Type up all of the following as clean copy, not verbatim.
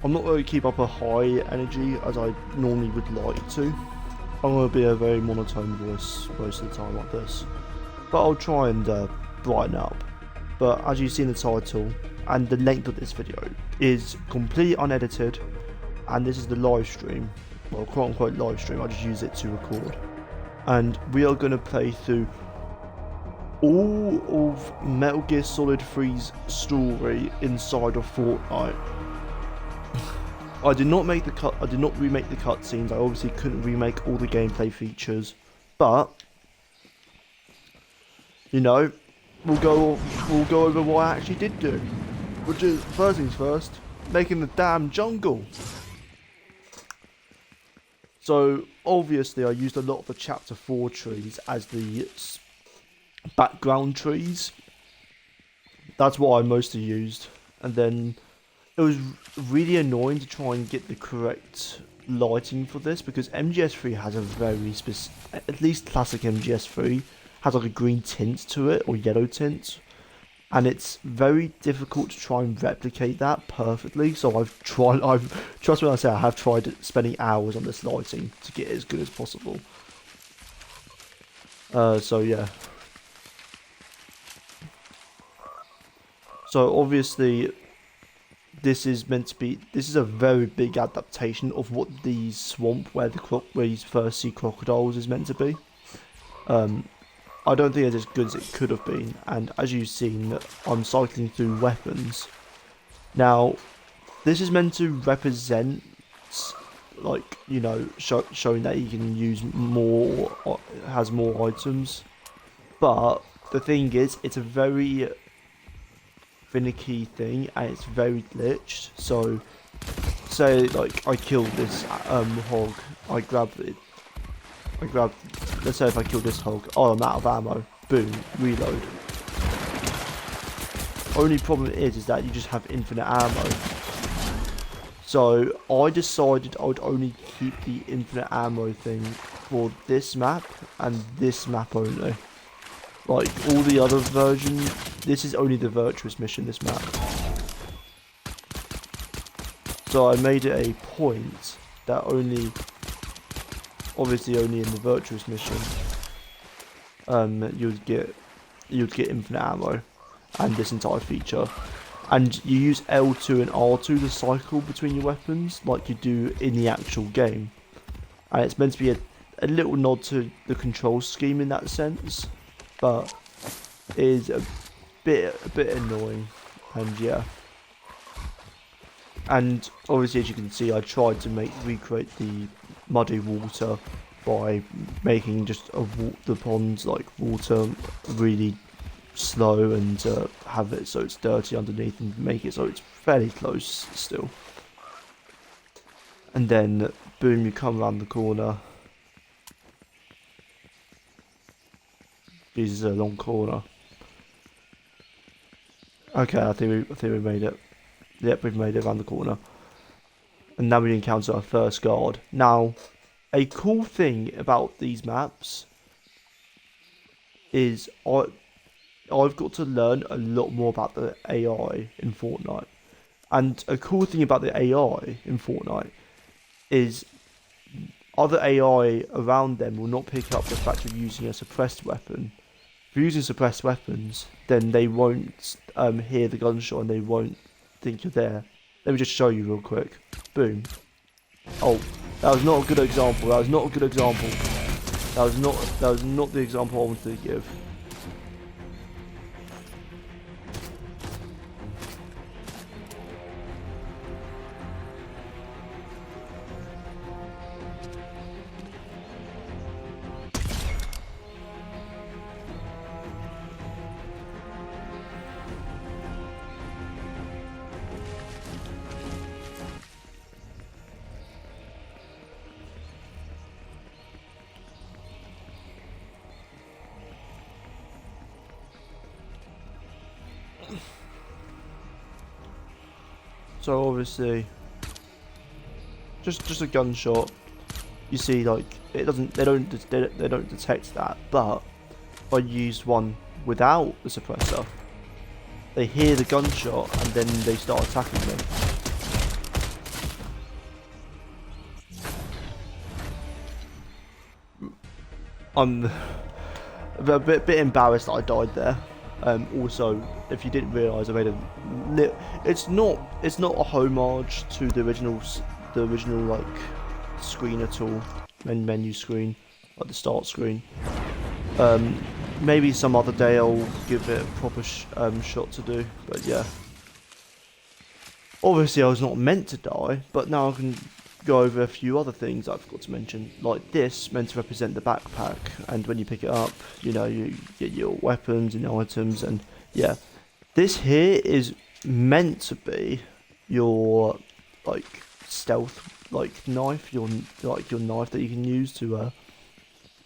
I'm not going to keep up a high energy as I normally would like to. I'm going to be a very monotone voice most of the time like this. But I'll try and brighten up. But as you see in the title, and the length of this video is completely unedited, and this is the live stream, well, quote unquote live stream, I just use it to record. And we are going to play through all of Metal Gear Solid 3's story inside of Fortnite. I did not make the cut. I did not remake the cutscenes. I obviously couldn't remake all the gameplay features, but you know, we'll go over what I actually did do, which is first things first, making the damn jungle. So obviously, I used a lot of the Chapter 4 trees as the background trees. That's what I mostly used, and then it was really annoying to try and get the correct lighting for this because MGS3 has a very specific, at least classic MGS3 has like a green tint to it or yellow tint, and it's very difficult to try and replicate that perfectly. So trust me when I say I have tried spending hours on this lighting to get it as good as possible. So yeah. So obviously, this is a very big adaptation of what the swamp where you first see crocodiles is meant to be. I don't think it's as good as it could have been, and as you've seen, I'm cycling through weapons. Now, this is meant to represent, like, you know, showing that you can use more, has more items, but the thing is, it's a very finicky thing and it's very glitched. So say like I killed this hog, let's say if I killed this hog, oh, I'm out of ammo, boom, reload. Only problem is that you just have infinite ammo. So I decided I would only keep the infinite ammo thing for this map and this map only. Like all the other versions, this is only the virtuous mission, this map. So I made it a point that obviously only in the virtuous mission, you'd get infinite ammo and this entire feature. And you use L2 and R2 to cycle between your weapons like you do in the actual game. And it's meant to be a little nod to the control scheme in that sense. But it is a bit annoying, and yeah. And obviously, as you can see, I tried to recreate the muddy water by making just the pond's like water really slow and have it so it's dirty underneath and make it so it's fairly close still. And then boom, you come around the corner. This is a long corner. Okay, I think we made it. Yep, we've made it around the corner. And now we encounter our first guard. Now, a cool thing about these maps is I've got to learn a lot more about the AI in Fortnite. And a cool thing about the AI in Fortnite is other AI around them will not pick up the fact of using a suppressed weapon. If you're using suppressed weapons, then they won't hear the gunshot and they won't think you're there. Let me just show you real quick. Boom. Oh, that was not a good example. That was not a good example. That was not the example I wanted to give. So obviously, just a gunshot. You see, like they don't detect that. But if I use one without the suppressor, they hear the gunshot and then they start attacking me. I'm a bit embarrassed that I died there. Also, if you didn't realise, I made it's not a homage to the original like screen at all, menu screen, like the start screen. Maybe some other day I'll give it a proper shot to do, but yeah. Obviously I was not meant to die, but now I can go over a few other things I forgot to mention. Like this, meant to represent the backpack, and when you pick it up, you know, you get your weapons and items, and yeah. This here is meant to be your, like, stealth, like, knife, your knife that you can use to,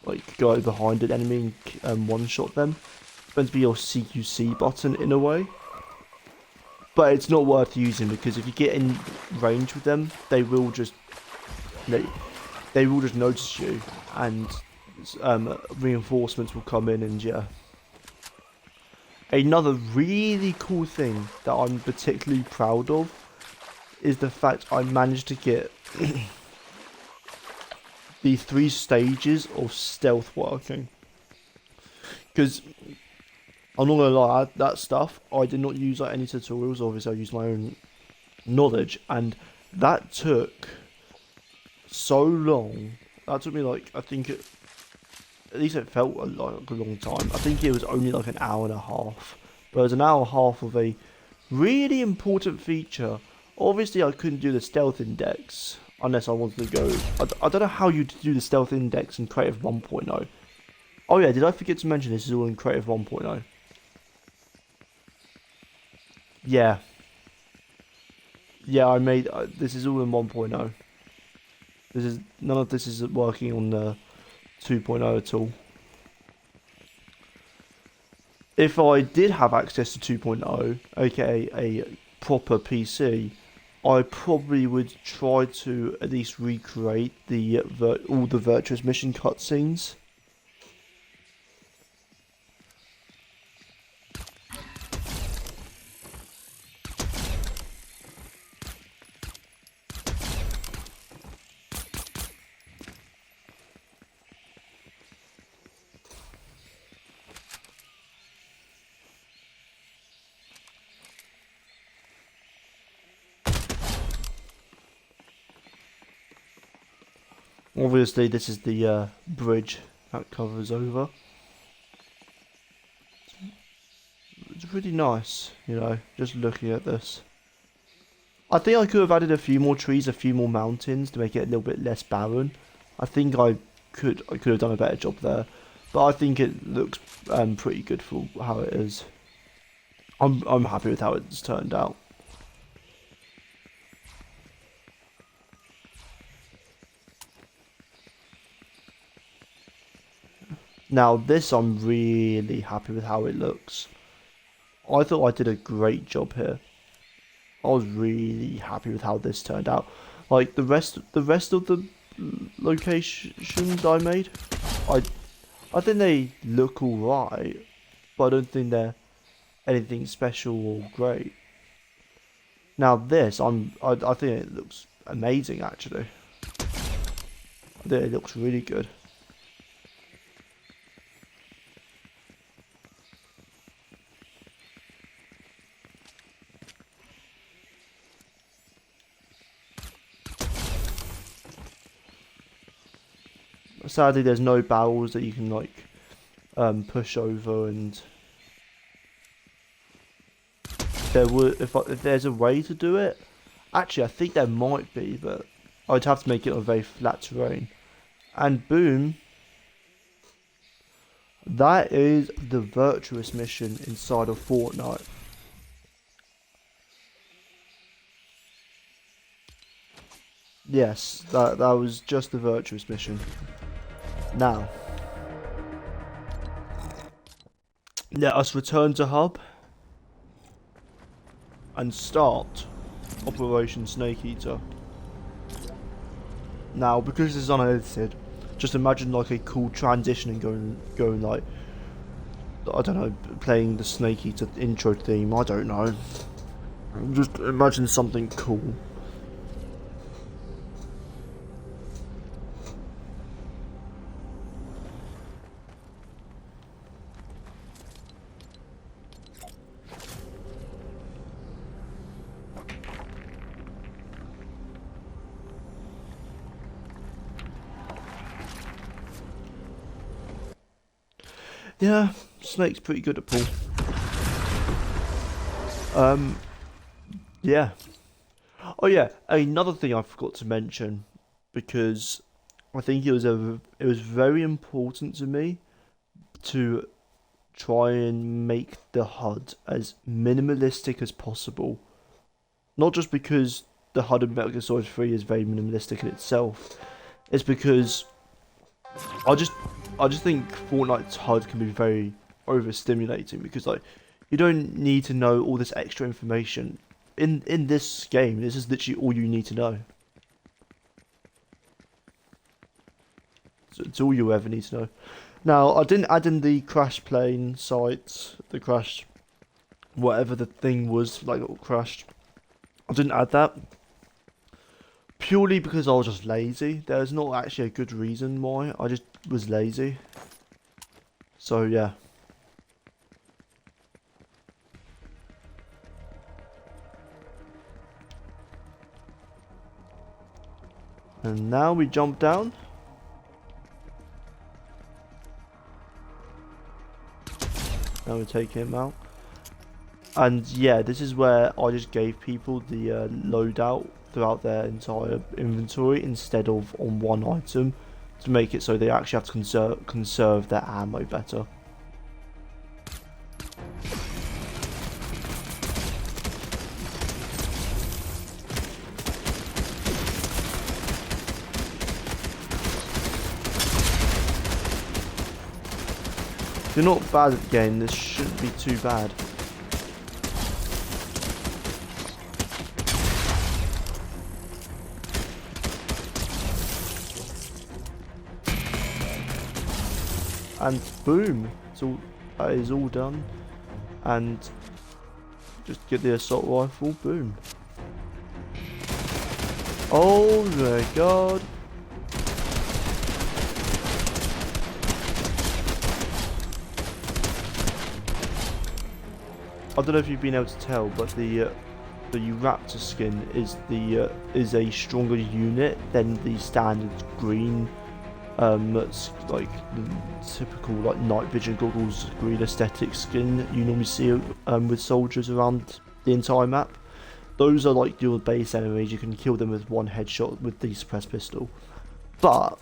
like, go behind an enemy and one-shot them. It's meant to be your CQC button in a way. But it's not worth using because if you get in range with them, they will just notice you, and reinforcements will come in, and yeah. Another really cool thing that I'm particularly proud of is the fact I managed to get the 3 stages of stealth working. Because I'm not gonna lie, that stuff I did not use like any tutorials. Obviously, I used my own knowledge, and that took so long. That took me like, I think at least it felt like a long time. I think it was only like an hour and a half, but it was an hour and a half of a really important feature. Obviously, I couldn't do the stealth index unless I wanted to go. I don't know how you do the stealth index in Creative 1.0. Oh yeah, did I forget to mention this is all in Creative 1.0? Yeah. Yeah, I made... this is all in 1.0. None of this is working on the 2.0 at all. If I did have access to 2.0, aka a proper PC, I probably would try to at least recreate all the Virtuous Mission cutscenes. Obviously, this is the bridge that covers over. It's really nice, you know, just looking at this. I think I could have added a few more trees, a few more mountains to make it a little bit less barren. I think I could have done a better job there, but I think it looks pretty good for how it is. I'm happy with how it's turned out. Now this, I'm really happy with how it looks. I thought I did a great job here. I was really happy with how this turned out. Like the rest of the locations I made, I think they look alright, but I don't think they're anything special or great. Now this, I think it looks amazing actually. I think it looks really good. Sadly, there's no barrels that you can like push over, and there would if there's a way to do it. Actually, I think there might be, but I'd have to make it on very flat terrain. And boom, that is the Virtuous mission inside of Fortnite. Yes, that was just the Virtuous mission. Now, let us return to Hub and start Operation Snake Eater. Now, because this is unedited, just imagine like a cool transition and going like, I don't know, playing the Snake Eater intro theme. I don't know. Just imagine something cool. Yeah, Snake's pretty good at pool. Yeah. Oh yeah, another thing I forgot to mention, because I think it was very important to me to try and make the HUD as minimalistic as possible. Not just because the HUD in Metal Gear Solid 3 is very minimalistic in itself, it's because I just I just think Fortnite's HUD can be very overstimulating because like you don't need to know all this extra information. In this game, this is literally all you need to know. It's all you ever need to know. Now, I didn't add in the crash plane site, the crash, whatever the thing was, like it crashed. I didn't add that purely because I was just lazy. There's not actually a good reason why. I just was lazy. So yeah. And now we jump down. Now we take him out. And yeah, this is where I just gave people the loadout throughout their entire inventory instead of on one item to make it so they actually have to conserve their ammo better. If you're not bad at the game, this shouldn't be too bad. And boom, that is all done. And just get the assault rifle, boom. Oh my god. I don't know if you've been able to tell, but the Raptor skin is a stronger unit than the standard green, like the typical like night vision goggles green aesthetic skin you normally see with soldiers around the entire map. Those are like your base enemies. You can kill them with one headshot with the suppressed pistol. But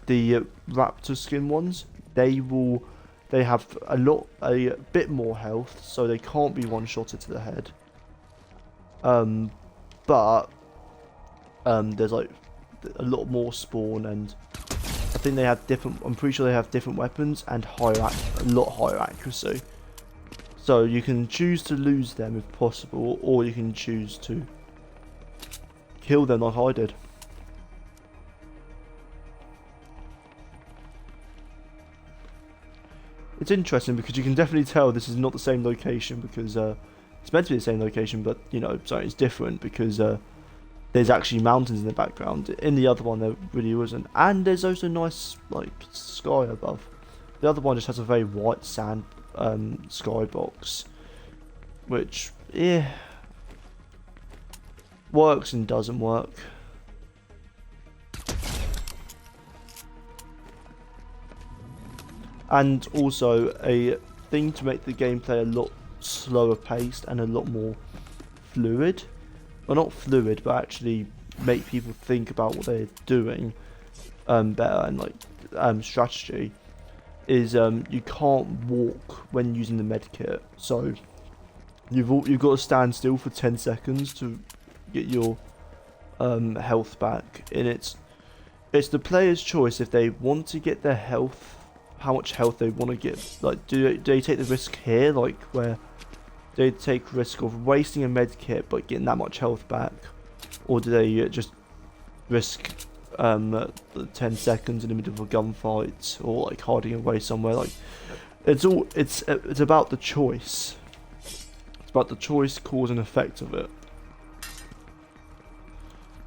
the Raptor skin ones, they have a bit more health, so they can't be one-shotted to the head. But there's like a lot more spawn, and I think they have different. I'm pretty sure they have different weapons and a lot higher accuracy. So you can choose to lose them if possible, or you can choose to kill them like I did. It's interesting because you can definitely tell this is not the same location because it's meant to be the same location, but you know, so it's different because there's actually mountains in the background. In the other one, there really wasn't, and there's also nice like sky above. The other one just has a very white sand skybox, which yeah works and doesn't work. And also a thing to make the gameplay a lot slower paced and a lot more fluid. Well, not fluid, but actually make people think about what they're doing better, and like strategy is you can't walk when using the med kit. So you've got to stand still for 10 seconds to get your health back, and it's the player's choice if they want to get their health, how much health they want to get. Like, do they take the risk here, like where they take risk of wasting a med kit but getting that much health back, or do they just risk 10 seconds in the middle of a gunfight or like hiding away somewhere? Like, it's about the choice. It's about the choice, cause and effect of it.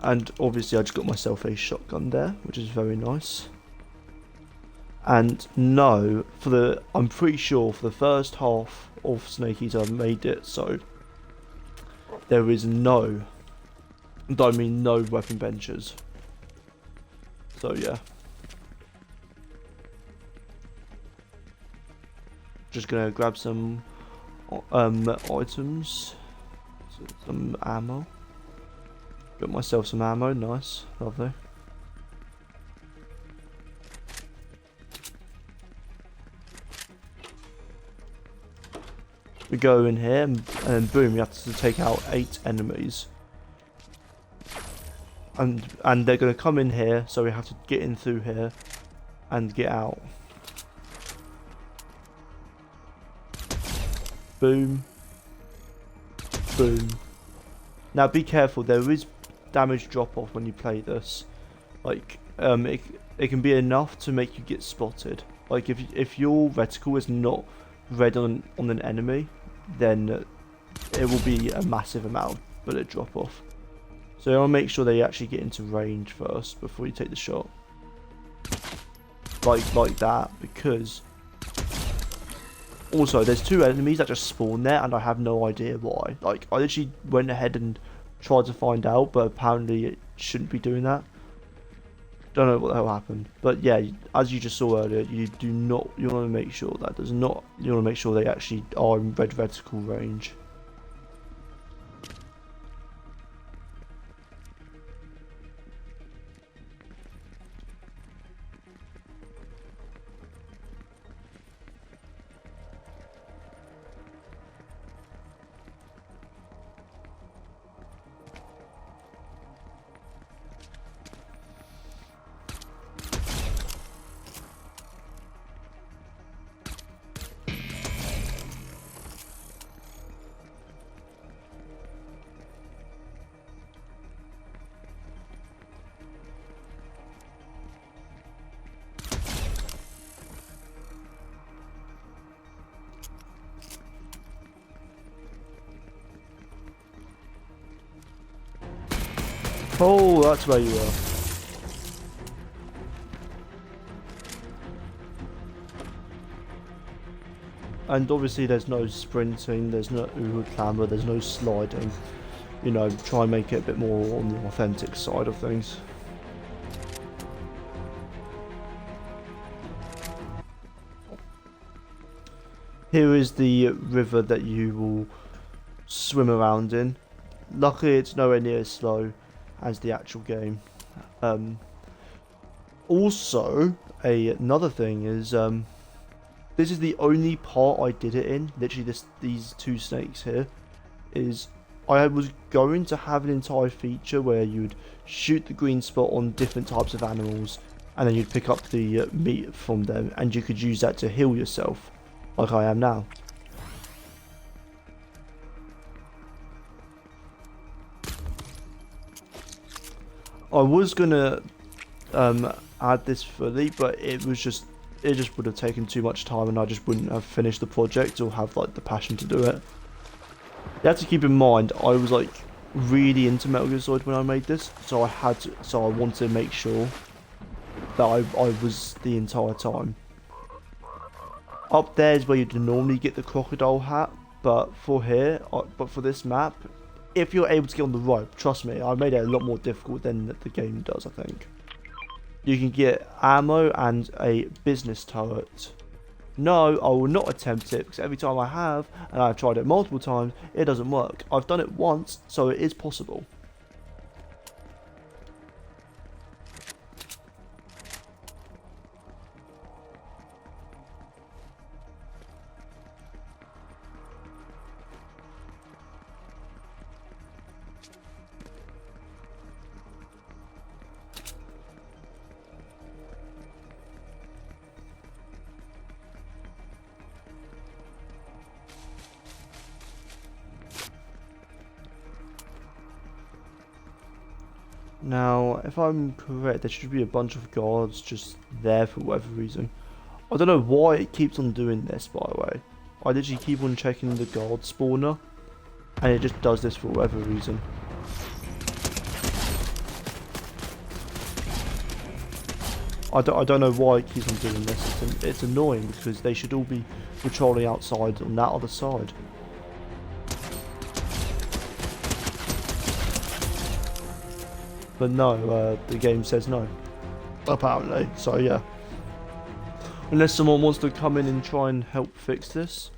And obviously I just got myself a shotgun there, which is very nice. And no, I'm pretty sure for the first half of Snake Eater I've made it, so there is no weapon benches. So yeah. Just gonna grab some items, some ammo. Got myself some ammo, nice, lovely. We go in here and boom, you have to take out 8 enemies. And they're gonna come in here, so we have to get in through here and get out. Boom. Boom. Now be careful, there is damage drop off when you play this. Like, it can be enough to make you get spotted. Like if your reticle is not red on an enemy, then it will be a massive amount of bullet drop off. So I'll make sure they actually get into range first before you take the shot. Like that, because also there's 2 enemies that just spawn there and I have no idea why. Like I literally went ahead and tried to find out, but apparently it shouldn't be doing that. Don't know what the hell happened, but yeah, as you just saw earlier, you want to make sure that you want to make sure they actually are in red reticle range. Oh, that's where you are. And obviously there's no sprinting, there's no clamber, there's no sliding. You know, try and make it a bit more on the authentic side of things. Here is the river that you will swim around in. Luckily it's nowhere near as slow as the actual game. Also, another thing is, this is the only part I did it in. Literally, these 2 snakes here is I was going to have an entire feature where you'd shoot the green spot on different types of animals, and then you'd pick up the meat from them, and you could use that to heal yourself, like I am now. I was gonna add this fully, but it just would have taken too much time, and I just wouldn't have finished the project or have like the passion to do it. You have to keep in mind, I was like really into Metal Gear Solid when I made this, so I wanted to make sure that I was the entire time. Up there is where you'd normally get the crocodile hat, but for this map, if you're able to get on the rope, trust me, I made it a lot more difficult than the game does, I think. You can get ammo and a business turret. No, I will not attempt it, because every time I have, and I've tried it multiple times, it doesn't work. I've done it once, so it is possible. Now, if I'm correct, there should be a bunch of guards just there for whatever reason. I don't know why it keeps on doing this, by the way. I literally keep on checking the guard spawner, and it just does this for whatever reason. I don't know why it keeps on doing this. It's annoying, because they should all be patrolling outside on that other side. But no, the game says no, apparently, so yeah. Unless someone wants to come in and try and help fix this,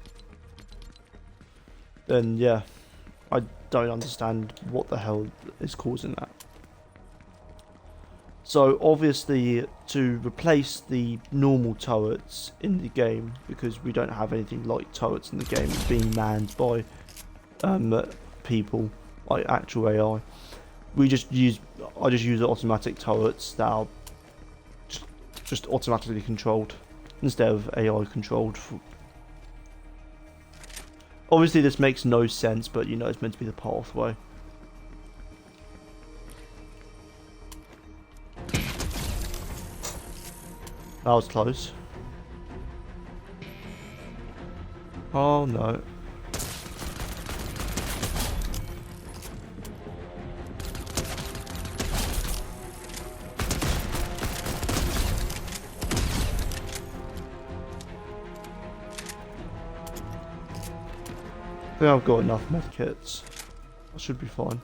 then yeah, I don't understand what the hell is causing that. So obviously, to replace the normal turrets in the game, because we don't have anything like turrets in the game being manned by people, like actual AI, I just use automatic turrets that are just automatically controlled instead of AI controlled. Obviously this makes no sense, but you know it's meant to be the pathway. That was close. Oh no. I think I've got enough medkits. I should be fine.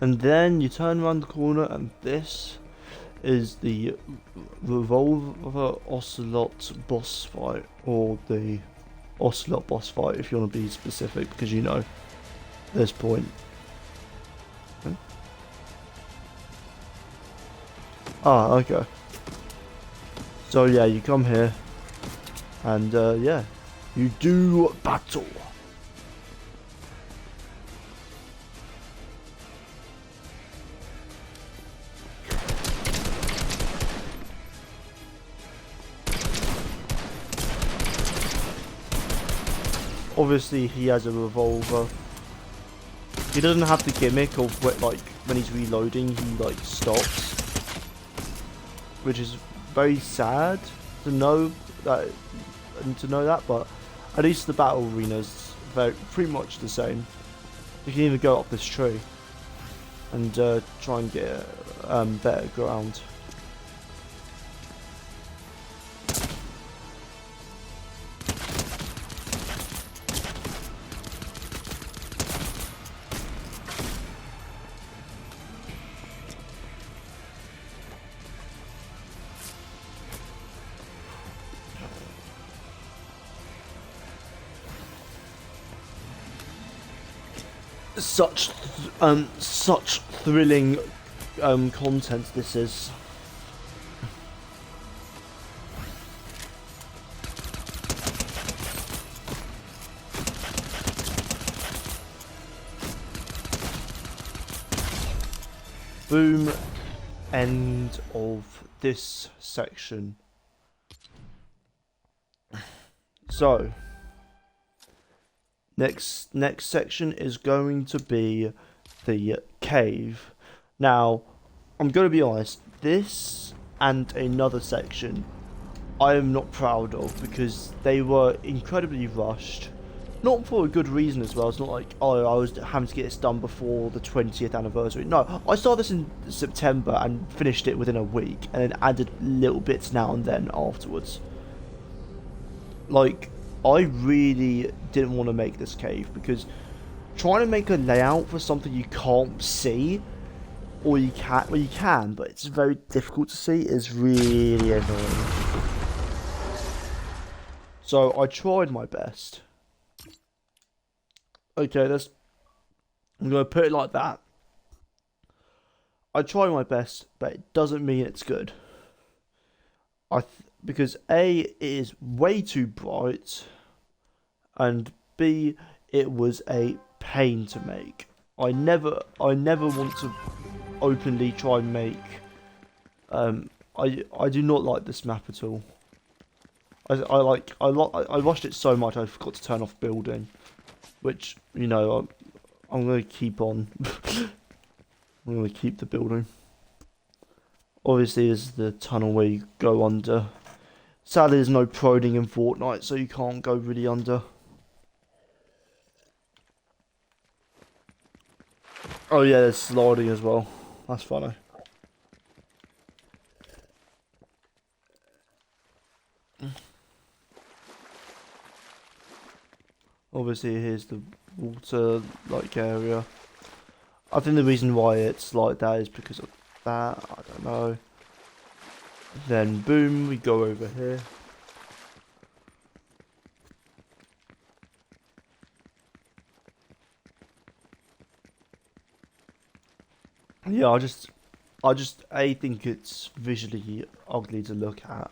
And then you turn around the corner and this is the Revolver Ocelot boss fight, or the Ocelot boss fight if you want to be specific, because you know this point. Okay. Ah, okay. So yeah, you come here and yeah, you do battle. Obviously, he has a revolver. He doesn't have the gimmick of like when he's reloading, he like stops, which is very sad to know that. But at least the battle arena is pretty much the same. You can even go up this tree and try and get better ground. Such thrilling content this is. Boom. End of this section. So next section is going to be the cave. Now, I'm going to be honest, this and another section I am not proud of because they were incredibly rushed. Not for a good reason as well. It's not like, oh, I was having to get this done before the 20th anniversary. No, I started this in September and finished it within a week and then added little bits now and then afterwards. Like, I really didn't want to make this cave because trying to make a layout for something you can't see, or you can, but it's very difficult to see, is really annoying. So I tried my best. Okay, I'm going to put it like that. I tried my best, but it doesn't mean it's good. Because A, it is way too bright, and B, it was a pain to make. I never want to openly try and make. I do not like this map at all. I watched it so much I forgot to turn off building, which you know I'm gonna keep on. I'm gonna keep the building. Obviously, there's the tunnel where you go under. Sadly, there's no prodding in Fortnite, so you can't go really under. Oh yeah, there's sliding as well. That's funny. Obviously, here's the water like area. I think the reason why it's like that is because of that. I don't know. Then boom, we go over here. Yeah, I think it's visually ugly to look at.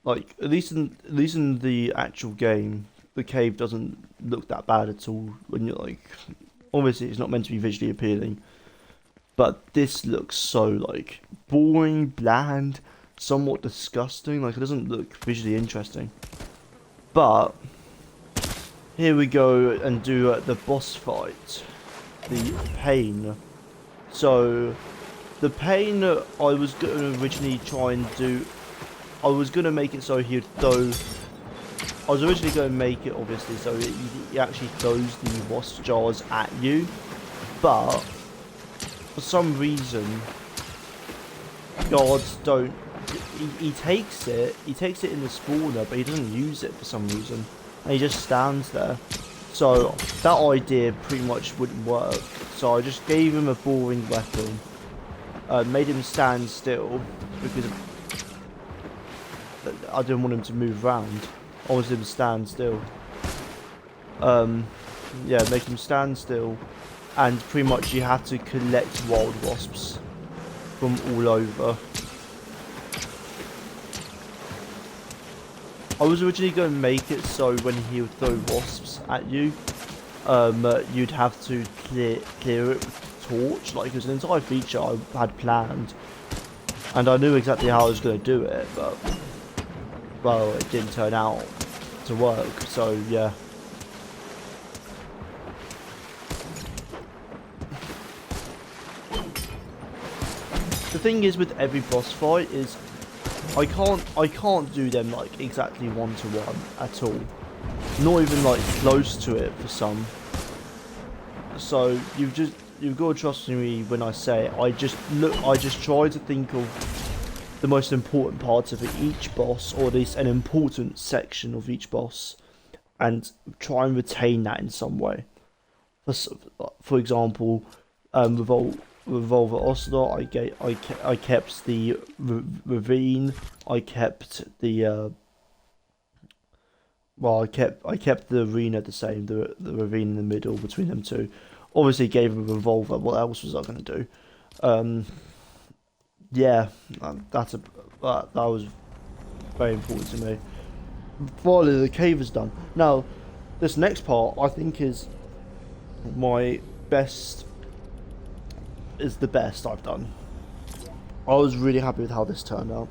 Like at least in the actual game, the cave doesn't look that bad at all. When you're like, obviously it's not meant to be visually appealing, but this looks so like boring, bland, somewhat disgusting. Like it doesn't look visually interesting. But here we go and do the boss fight, the pain. So the pain I was going to originally try and do. I was going to make it so he'd throw. I was originally going to make it obviously so he actually throws the wasp jars at you, but for some reason guards don't. He takes it. He takes it in the spawner, but he doesn't use it for some reason, and he just stands there. So that idea pretty much wouldn't work. So I just gave him a boring weapon, made him stand still because I didn't want him to move around. I wanted him to stand still. Yeah, make him stand still, and pretty much you have to collect wild wasps from all over. I was originally going to make it so when he would throw wasps at you, you'd have to clear it with a torch. Like, it was an entire feature I had planned, and I knew exactly how I was going to do it, but well, it didn't turn out to work. So yeah. The thing is with every boss fight is I can't do them like exactly 1-to-1 at all. Not even like close to it for some. So you've got to trust me when I say it. I just try to think of the most important parts of each boss, or at least an important section of each boss, and try and retain that in some way. For example, Revolver Ocelot, I kept the ravine. I kept the I kept the arena the same. The ravine in the middle between them two. Obviously, gave him a revolver. What else was I gonna do? Yeah, that was very important to me. Finally, the cave is done. Now, this next part I think is my best. Is the best I've done. I was really happy with how this turned out.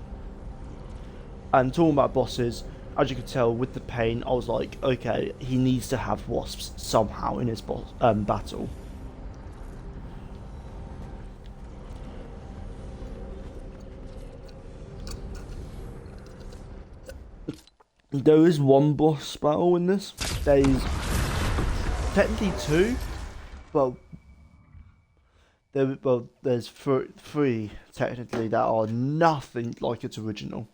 And talking about bosses, as you could tell with the pain, I was like, okay, he needs to have wasps somehow in his battle. There is one boss battle in this. There is technically two, but there's three technically that are nothing like its original.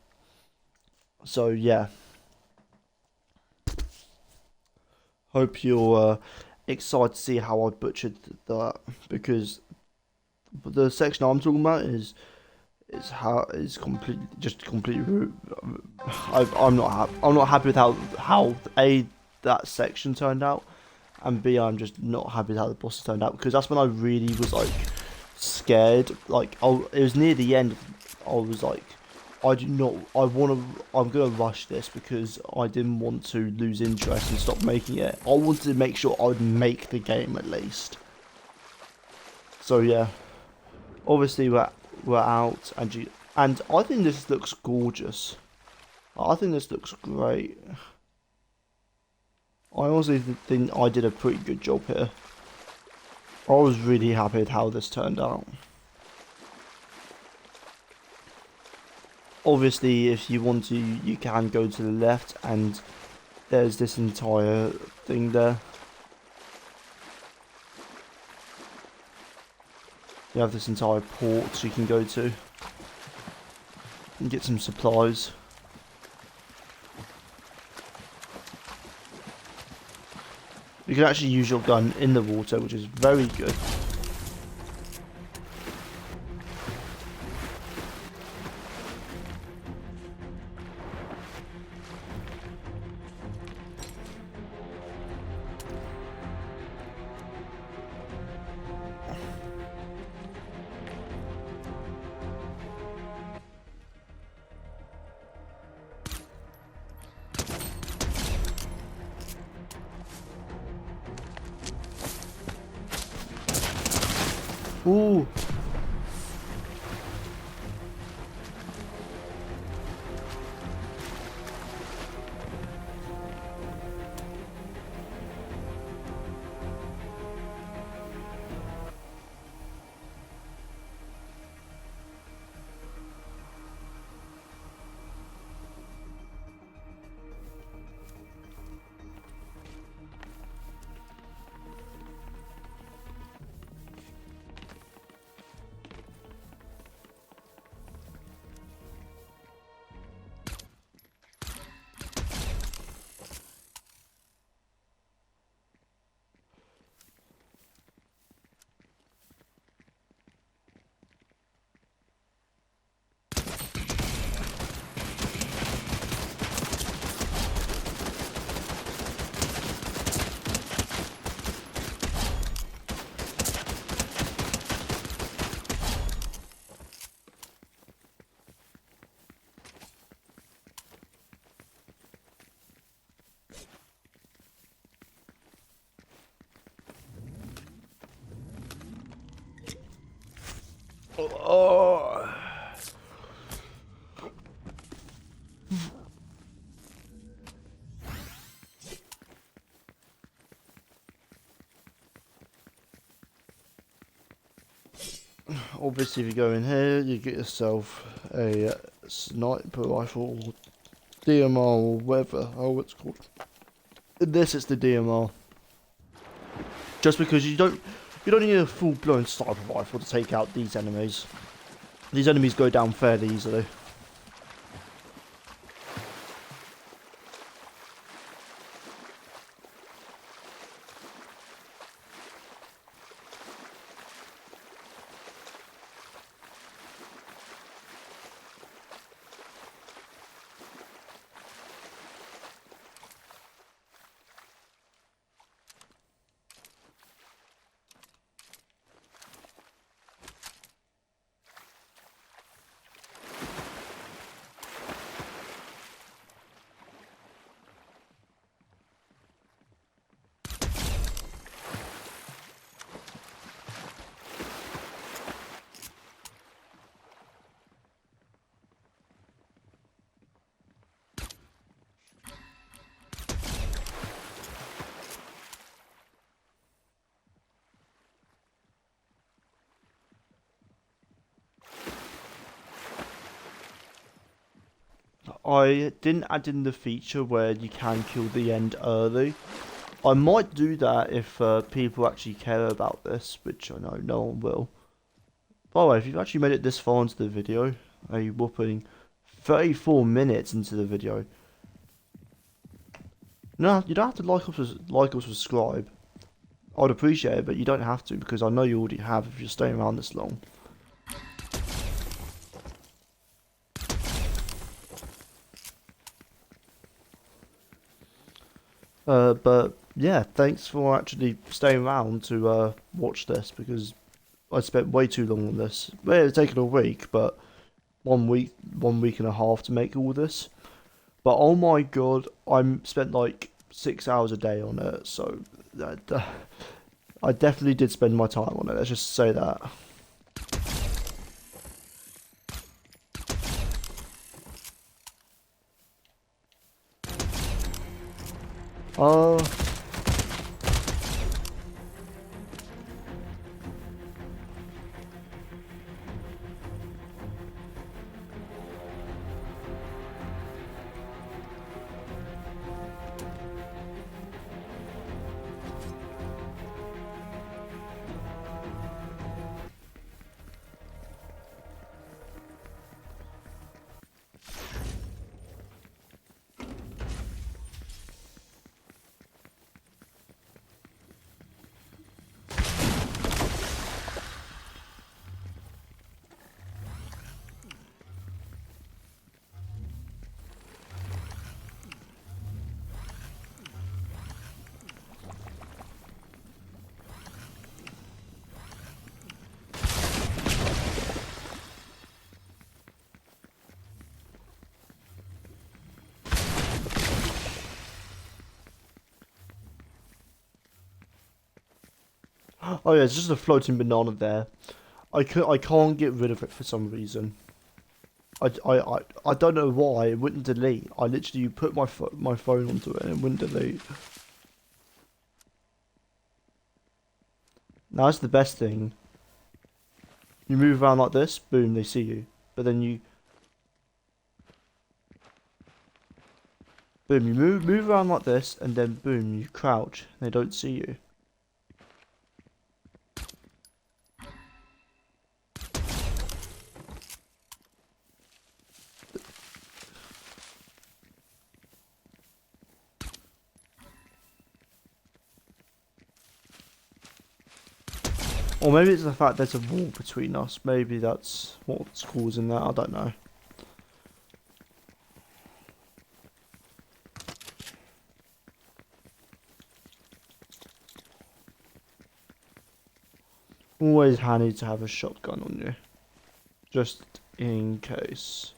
So yeah, hope you're excited to see how I butchered that, because the section I'm talking about is completely. I'm not happy with how A, that section turned out, and B, I'm just not happy with how the boss turned out, because that's when I really was like scared. Like it was near the end. I was like, I'm gonna rush this because I didn't want to lose interest and stop making it. I wanted to make sure I would make the game at least. So yeah, obviously we're out, and I think this looks gorgeous. I think this looks great. I honestly think I did a pretty good job here. I was really happy with how this turned out. Obviously, if you want to, you can go to the left, and there's this entire thing there. You have this entire port you can go to and get some supplies. You can actually use your gun in the water, which is very good. Ooh. Oh. Obviously, if you go in here, you get yourself a sniper rifle, or DMR, or whatever. Oh, it's called. In this, it's the DMR. Just because you don't need a full-blown sniper rifle to take out these enemies. These enemies go down fairly easily. I didn't add in the feature where you can kill the end early. I might do that if people actually care about this, which I know no one will. By the way, if you've actually made it this far into the video, a whopping 34 minutes into the video. No, you don't have to like or subscribe. I'd appreciate it, but you don't have to because I know you already have if you're staying around this long. But yeah, thanks for actually staying around to watch this because I spent way too long on this. Well, it's taken a week, but 1 week, 1 week and a half to make all this. But oh my god, I spent like 6 hours a day on it, so I definitely did spend my time on it. Let's just say that. Oh. Oh yeah, it's just a floating banana there. I can't get rid of it for some reason. I don't know why it wouldn't delete. I literally put my phone onto it and it wouldn't delete. Now that's the best thing. You move around like this, boom, they see you. But then you boom, you move around like this, and then boom, you crouch. They don't see you. Or maybe it's the fact there's a wall between us. Maybe that's what's causing that. I don't know. Always handy to have a shotgun on you, just in case.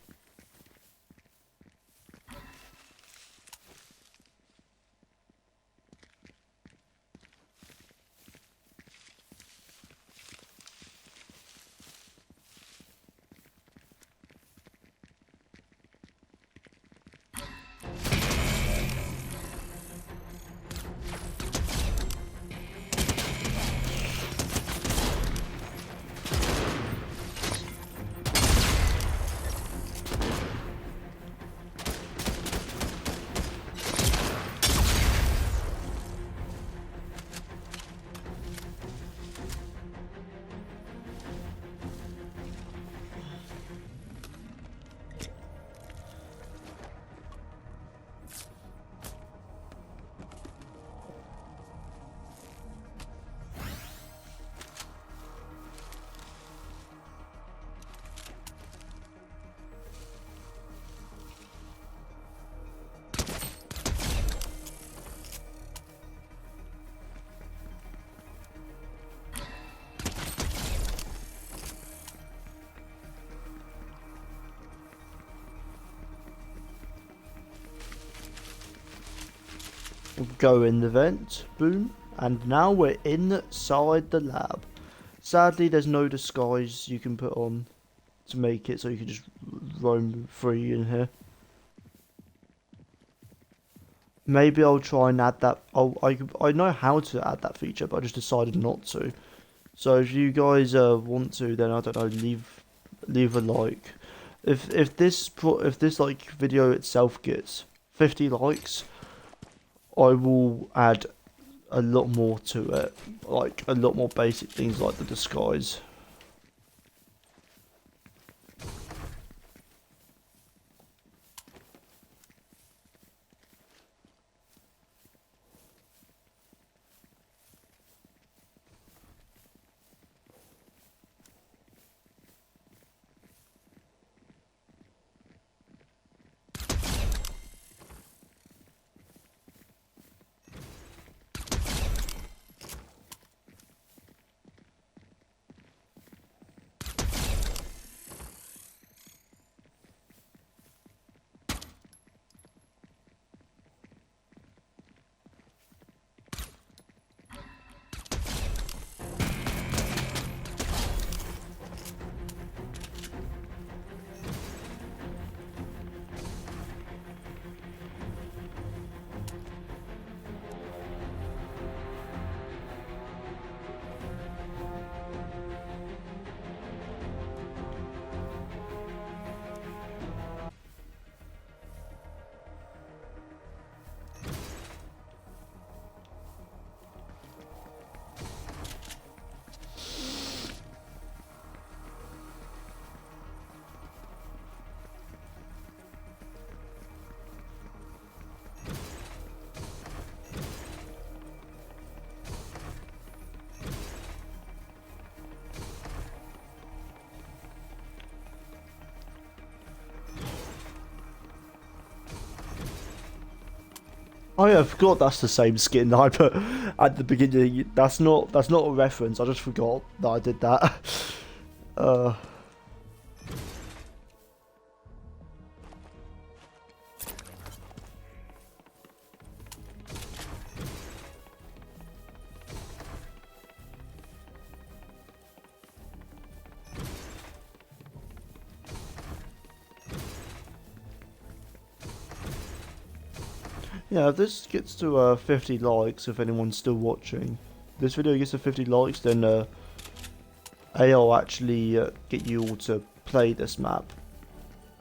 Go in the vent, boom, and now we're inside the lab. Sadly, there's no disguise you can put on to make it so you can just roam free in here. Maybe I'll try and add that. I know how to add that feature, but I just decided not to. So if you guys want to, then I don't know, leave a like. If this like video itself gets 50 likes, I will add a lot more to it, like a lot more basic things like the disguise. Oh yeah, I forgot that's the same skin that I put at the beginning. That's not a reference. I just forgot that I did that. Uh, Yeah, if this gets to 50 likes, if anyone's still watching, this video gets to 50 likes, then A, I'll actually get you all to play this map,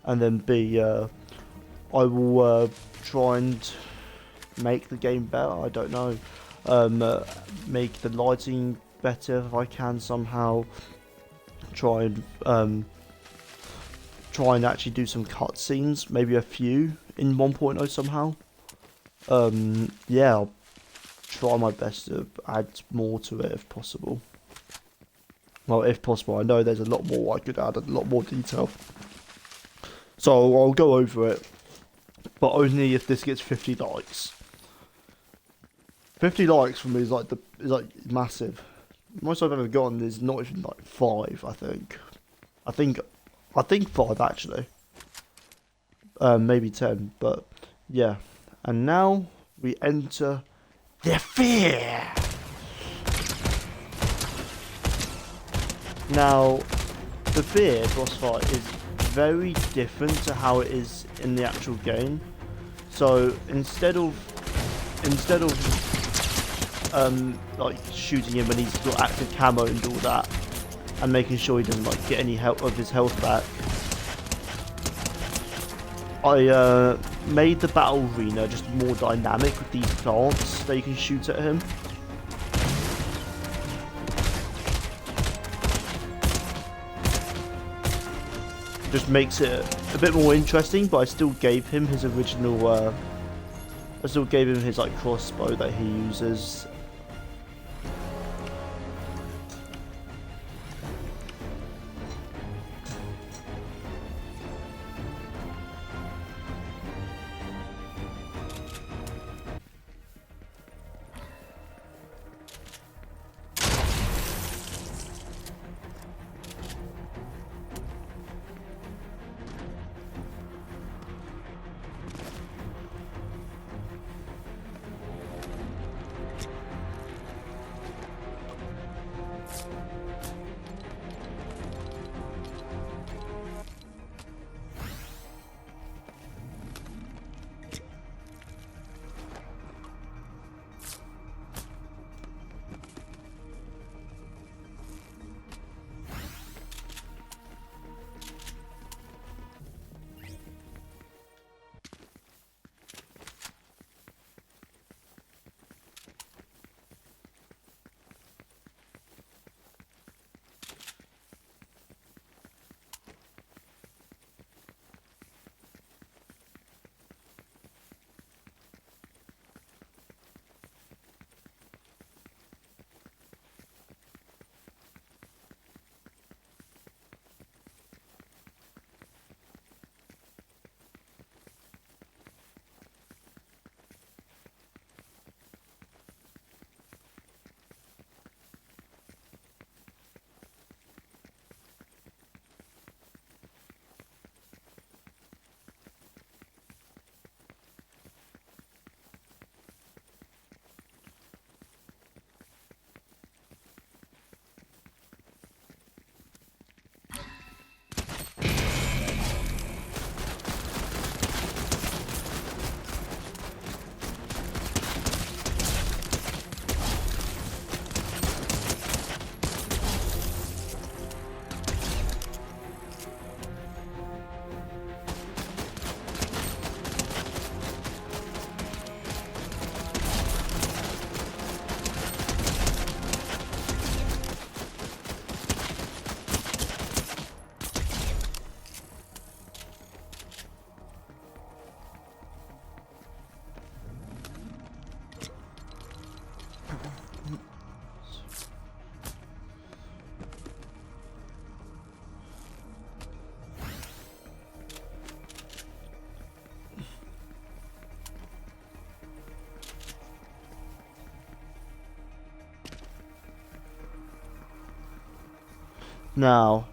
and then B, I will try and make the game better. I don't know, make the lighting better if I can somehow. Try and actually do some cutscenes, maybe a few in 1.0 somehow. Yeah, I'll try my best to add more to it if possible. Well, if possible, I know there's a lot more I could add, a lot more detail. So I'll go over it, but only if this gets 50 likes. 50 likes for me is like massive. Most I've ever gotten is not even like 5. I think 5 actually. Maybe 10, but yeah. And now we enter the fear. Now, the fear boss fight is very different to how it is in the actual game. So instead of like shooting him when he's got active camo and all that, and making sure he doesn't like get any help of his health back, I made the battle arena just more dynamic with these plants that you can shoot at him. Just makes it a bit more interesting, but I still gave him his original I still gave him his like crossbow that he uses. Now,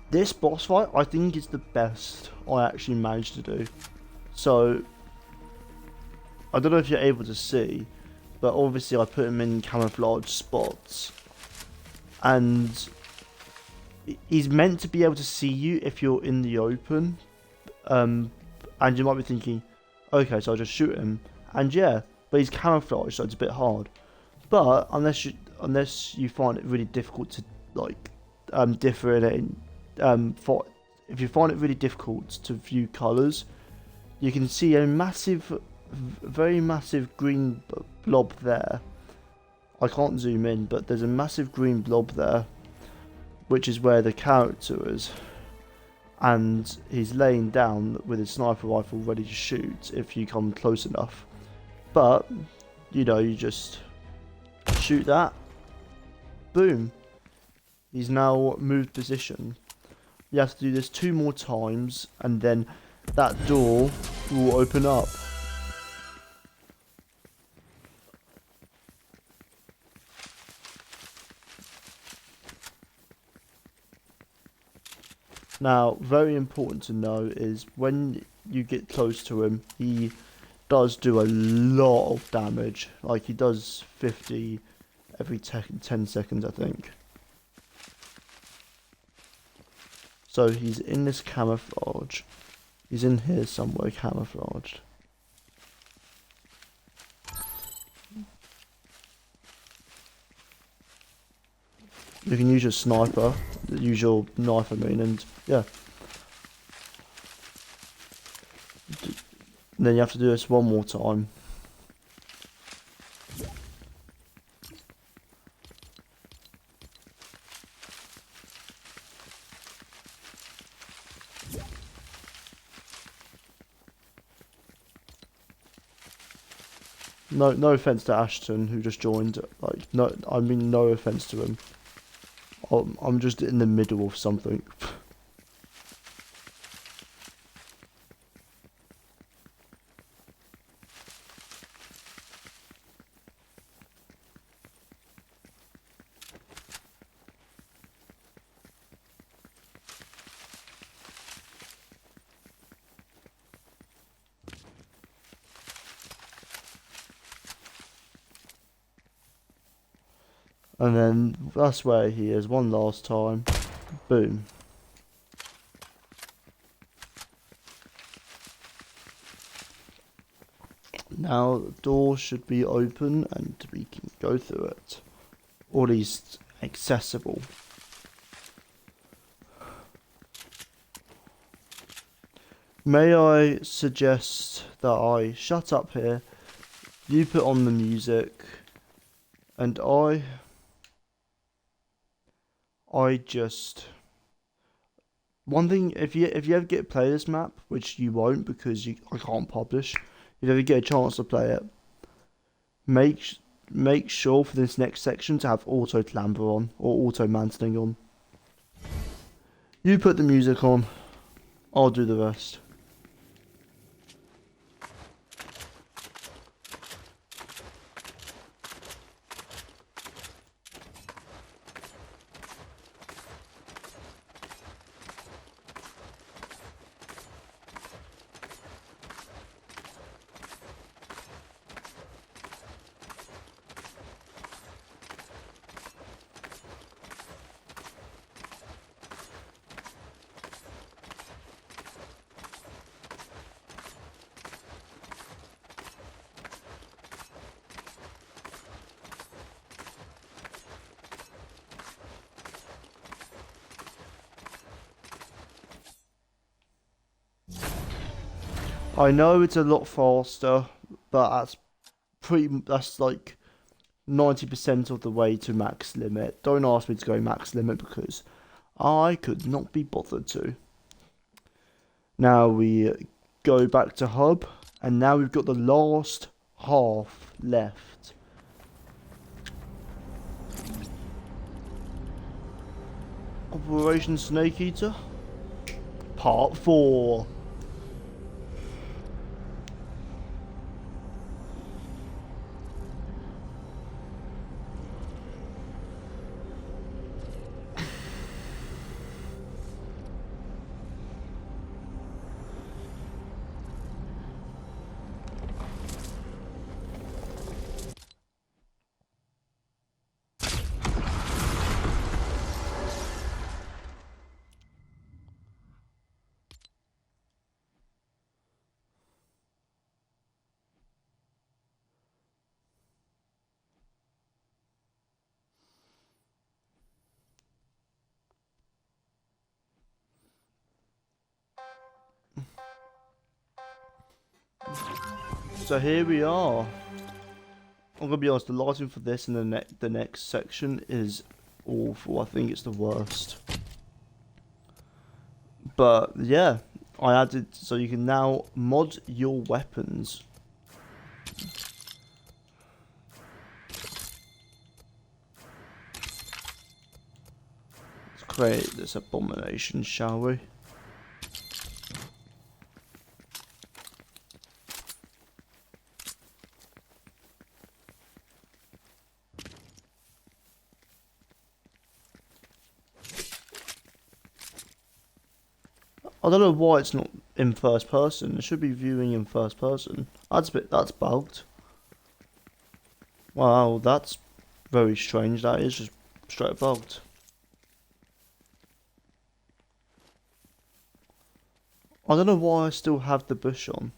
this boss fight, I think, is the best I actually managed to do. So, I don't know if you're able to see, but obviously I put him in camouflage spots. And he's meant to be able to see you if you're in the open. And you might be thinking, okay, so I'll just shoot him And yeah, but he's camouflaged, so it's a bit hard. But unless you find it really difficult to like differ in for if you find it really difficult to view colours, you can see a massive, very massive green blob there. I can't zoom in, but there's a massive green blob there, which is where the character is. And he's laying down with his sniper rifle ready to shoot if you come close enough. But, you know, you just shoot that. Boom. He's now moved position. You have to do this 2 more times, and then that door will open up. Now, very important to know is when you get close to him, he does do a lot of damage. Like, he does 50 every 10 seconds, I think. So he's in this camouflage. He's in here somewhere camouflaged. You can use your sniper, use your knife I mean, and yeah. And then you have to do this 1 more time. No offense to Ashton who just joined. Like I mean no offense to him. I'm just in the middle of something. And then that's where he is 1 last time. Boom. Now the door should be open and we can go through it. Or at least accessible. May I suggest that I shut up here, you put on the music, and I just... One thing, if you ever get to play this map, which you won't because I can't publish, if you ever get a chance to play it, make sure for this next section to have auto clamber on, or auto mantling on. You put the music on, I'll do the rest. I know it's a lot faster, but that's like 90% of the way to max limit. Don't ask me to go max limit because I could not be bothered to. Now we go back to hub, and now we've got the last half left. Operation Snake Eater, Part 4. So here we are. I'm gonna be honest, the lighting for this and the next section is awful. I think it's the worst. But yeah, I added so you can now mod your weapons. Let's create this abomination, shall we? I don't know why it's not in first person. It should be viewing in first person. That's bugged. Wow, that's very strange. That is just straight bugged. I don't know why I still have the bush on.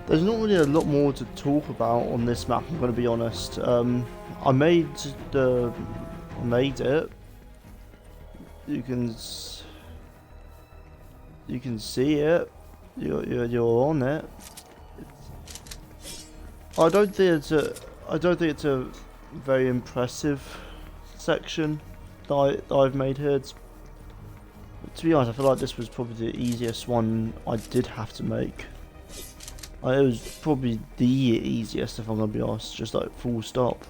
There's not really a lot more to talk about on this map, I'm going to be honest. I made it. You can see it. You're on it. I don't think it's a very impressive section that I've made here. To be honest, I feel like this was probably the easiest one I did have to make. It was probably the easiest, if I'm gonna be honest, just like full stop.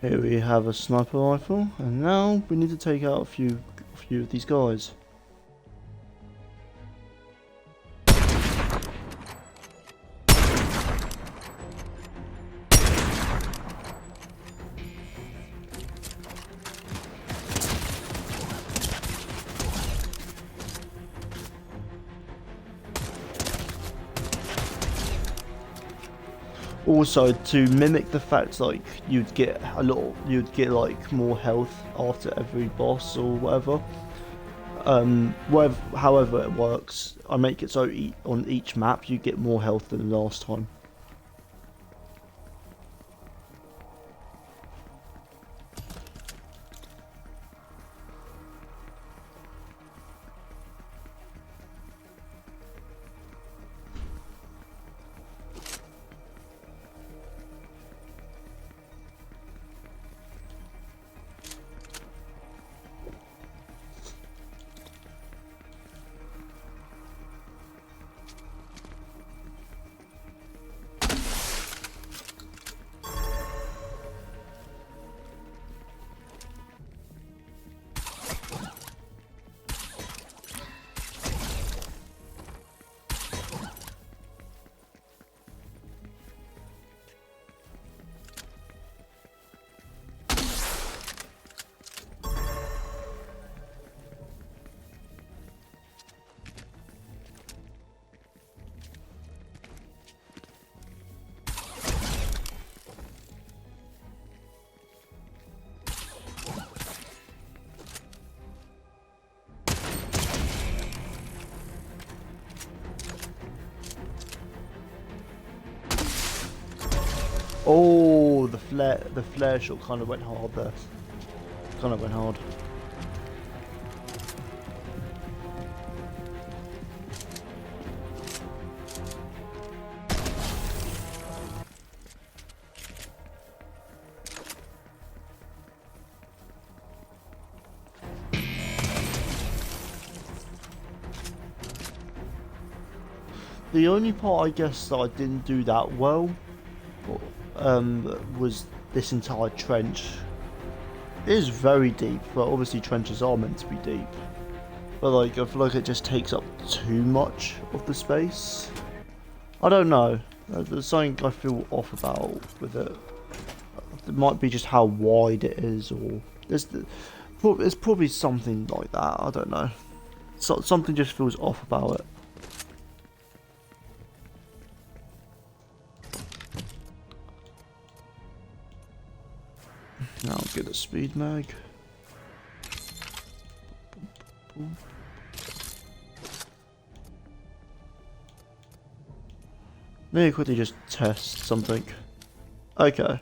Here we have a sniper rifle, and now we need to take out a few of these guys. Also, to mimic the fact like you'd get like more health after every boss or whatever. However it works, I make it so on each map you get more health than the last time. Oh, the flare shot kind of went hard there. Kind of went hard. The only part I guess that I didn't do that well was this entire trench. It is very deep, but obviously trenches are meant to be deep. But like, I feel like it just takes up too much of the space. I don't know. There's something I feel off about with it. It might be just how wide it is, or there's probably something like that. I don't know. Something just feels off about it. Now I'll get a speed mag. Maybe quickly just test something. Okay.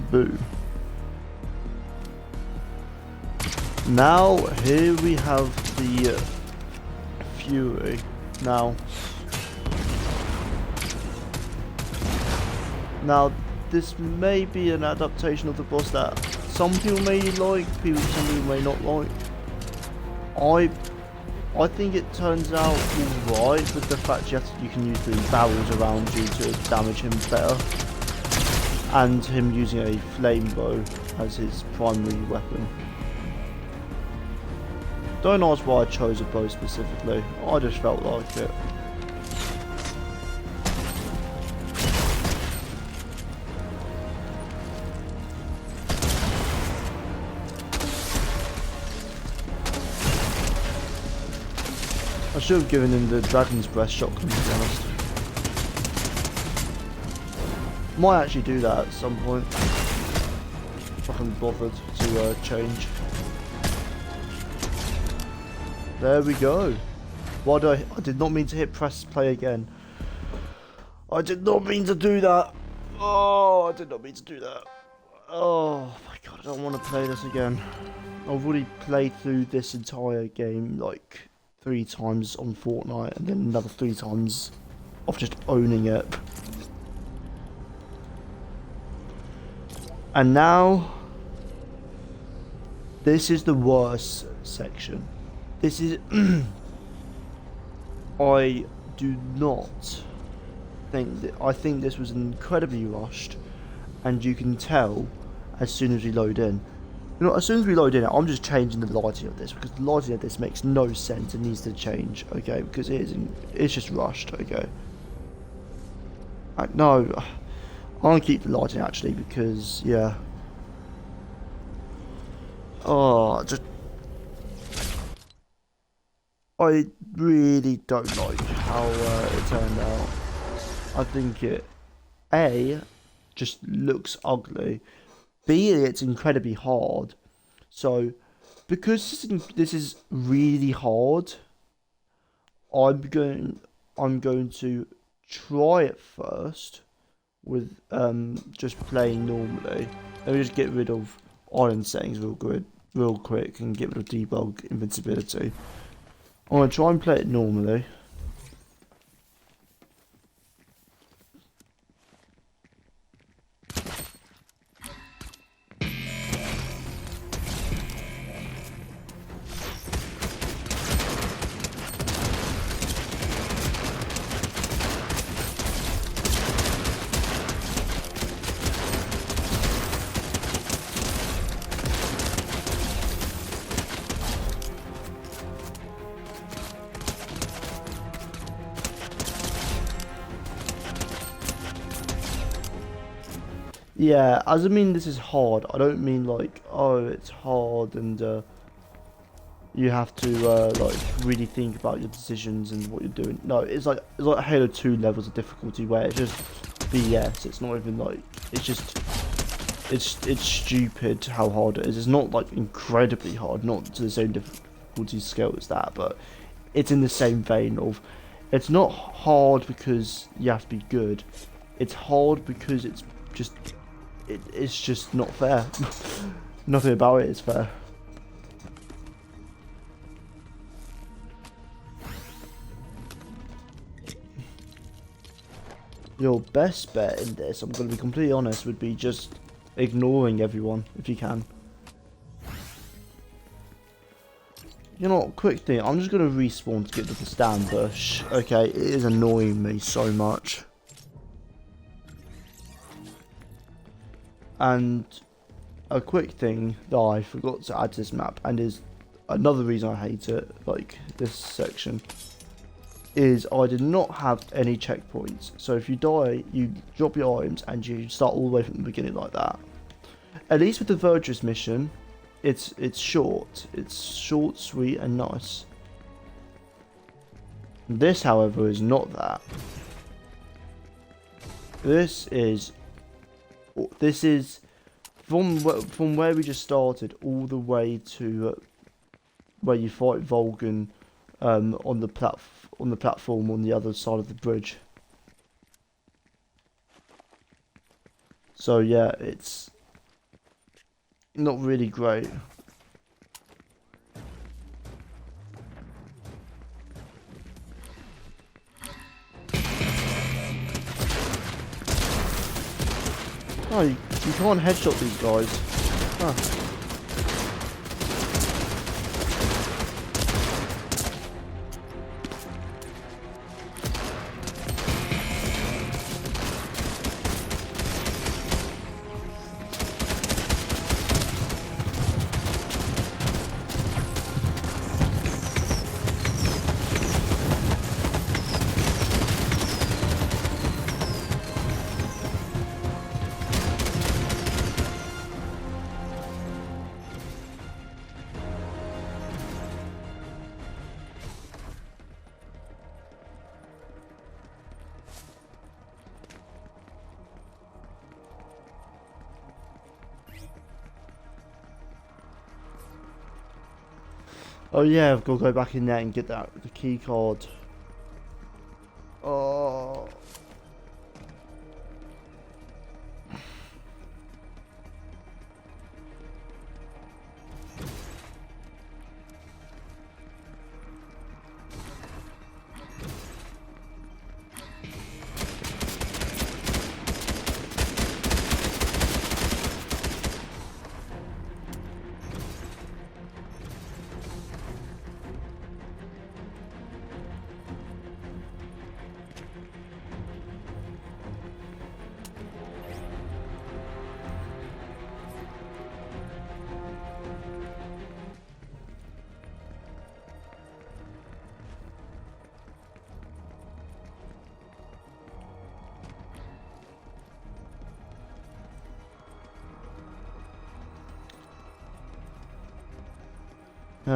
Boo. Now here we have the Fury. Now this may be an adaptation of the boss that some people may like, some people may not like. I think it turns out alright with the fact you can use the barrels around you to damage him better. And him using a flame bow as his primary weapon. Don't ask why I chose a bow specifically, I just felt like it. I should have given him the Dragon's Breath shotgun, to be honest. Might actually do that at some point. If I can be bothered to change. There we go. Why do I did not mean to hit press play again. I did not mean to do that. Oh, I did not mean to do that. Oh my god, I don't want to play this again. I've already played through this entire game like 3 times on Fortnite and then another 3 times of just owning it. And now, this is the worst section. This is, I do not think that, I think this was incredibly rushed, and you can tell as soon as we load in. You know, as soon as we load in, I'm just changing the lighting of this, because the lighting of this makes no sense, it needs to change, okay, because it's just rushed, okay. No. I'm gonna keep the lighting actually because, yeah. Oh, I really don't like how it turned out. I think it, A, just looks ugly. B, it's incredibly hard. So, because this is really hard, I'm going to try it first. With just playing normally. Let me just get rid of island settings real quick and get rid of debug invincibility. I'm gonna try and play it normally. Yeah, as I mean this is hard, I don't mean like, oh, it's hard and you have to like really think about your decisions and what you're doing. No, it's like Halo 2 levels of difficulty where it's just BS. It's not even like, it's just it's stupid how hard it is. It's not like incredibly hard, not to the same difficulty scale as that, but it's in the same vein of, it's not hard because you have to be good. It's hard because it's just not fair. Nothing about it is fair. Your best bet in this, I'm going to be completely honest, would be just ignoring everyone if you can. You know what, quick thing, I'm just going to respawn to get to the stand bush. Okay, it is annoying me so much. And a quick thing that I forgot to add to this map, and is another reason I hate it, like this section, is I did not have any checkpoints. So if you die, you drop your items and you start all the way from the beginning like that. At least with the Virtuous mission, it's short. It's short, sweet, and nice. This, however, is not that. This is from where we just started all the way to where you fight Volgan on the platform on the other side of the bridge. So yeah, it's not really great. Oh, you can't headshot these guys. Huh. Oh yeah, I've got to go back in there and get the key card. Oh.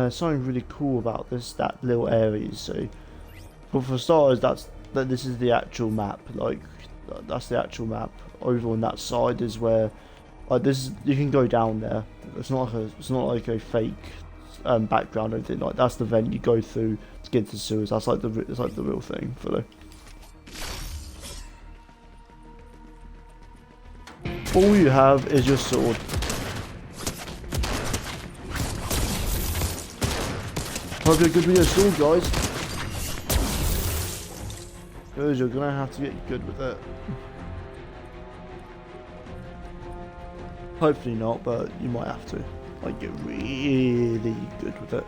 Something really cool about that little area you see. But for starters, this is the actual map. Like, that's the actual map. Over on that side is where, like, you can go down there. It's not like a fake background or anything. Like, that's the vent you go through to get to the sewers. It's like the real thing, fully. All you have is your sword. Hope you're good with your sword, guys. Because you're gonna have to get good with it. Hopefully not, but you might have to. Like, get really good with it.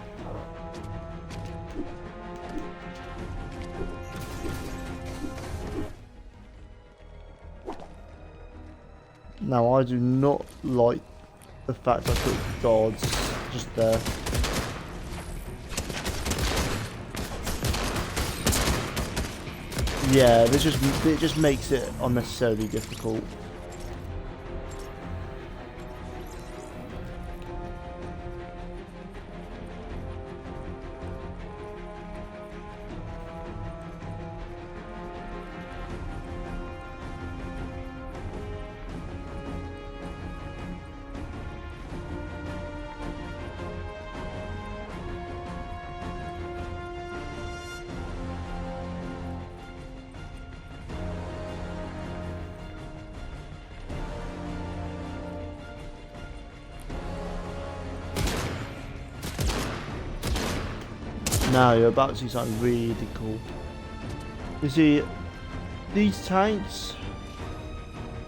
Now, I do not like the fact I put guards just there. Yeah, it just makes it unnecessarily difficult. Now you're about to see something really cool. You see, these tanks,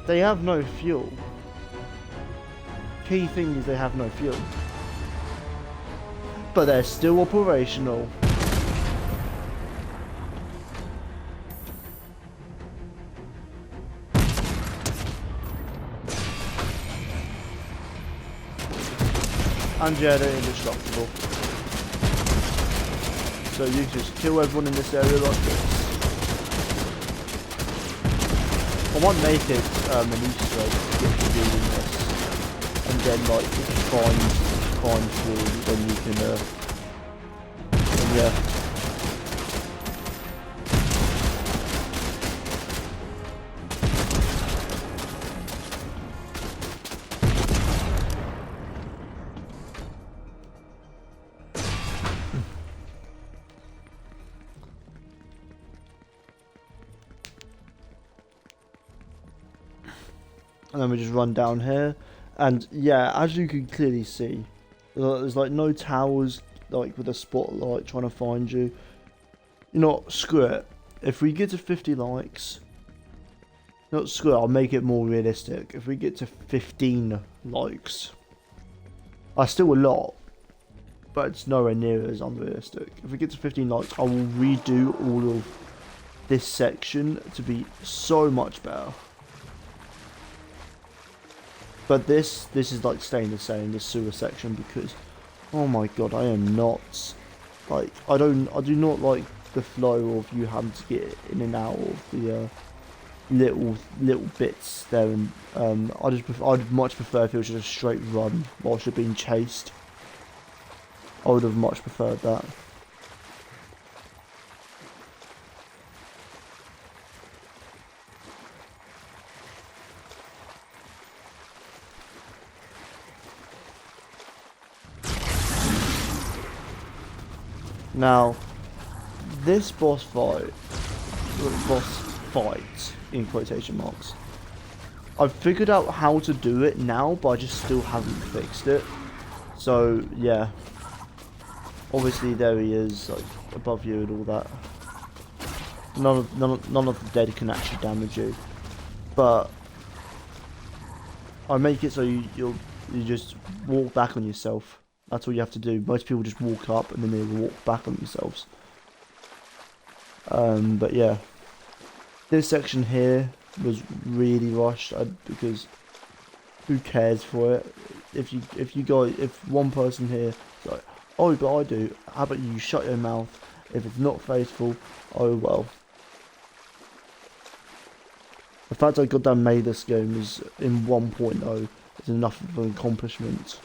they have no fuel. Key thing is they have no fuel. But they're still operational. And yeah, they're indestructible. So you just kill everyone in this area like this. I might make it an Easter egg to get you doing this. And then like if you find fuel, then you can then yeah. And then we just run down here, and yeah, as you can clearly see, there's like no towers like with a spotlight trying to find you. You know what, screw it. If we get to 50 likes, not screw it, I'll make it more realistic. If we get to 15 likes, that's still a lot, but it's nowhere near as unrealistic. If we get to 15 likes, I will redo all of this section to be so much better. But this is like staying the same, this sewer section, because oh my god, I am not like I do not like the flow of you having to get in and out of the little bits there, and I'd much prefer if it was just a straight run whilst you're being chased. I would have much preferred that. Now, this boss fight in quotation marks, I've figured out how to do it now, but I just still haven't fixed it. So yeah, obviously there he is, like above you and all that. None of the dead can actually damage you, but I make it so you just walk back on yourself. That's all you have to do. Most people just walk up and then they walk back on themselves. But yeah, this section here was really rushed because who cares for it? If one person here is like, oh, but I do. How about you shut your mouth? If it's not faithful, oh well. The fact I goddamn made this game is in 1.0 is enough of an accomplishment.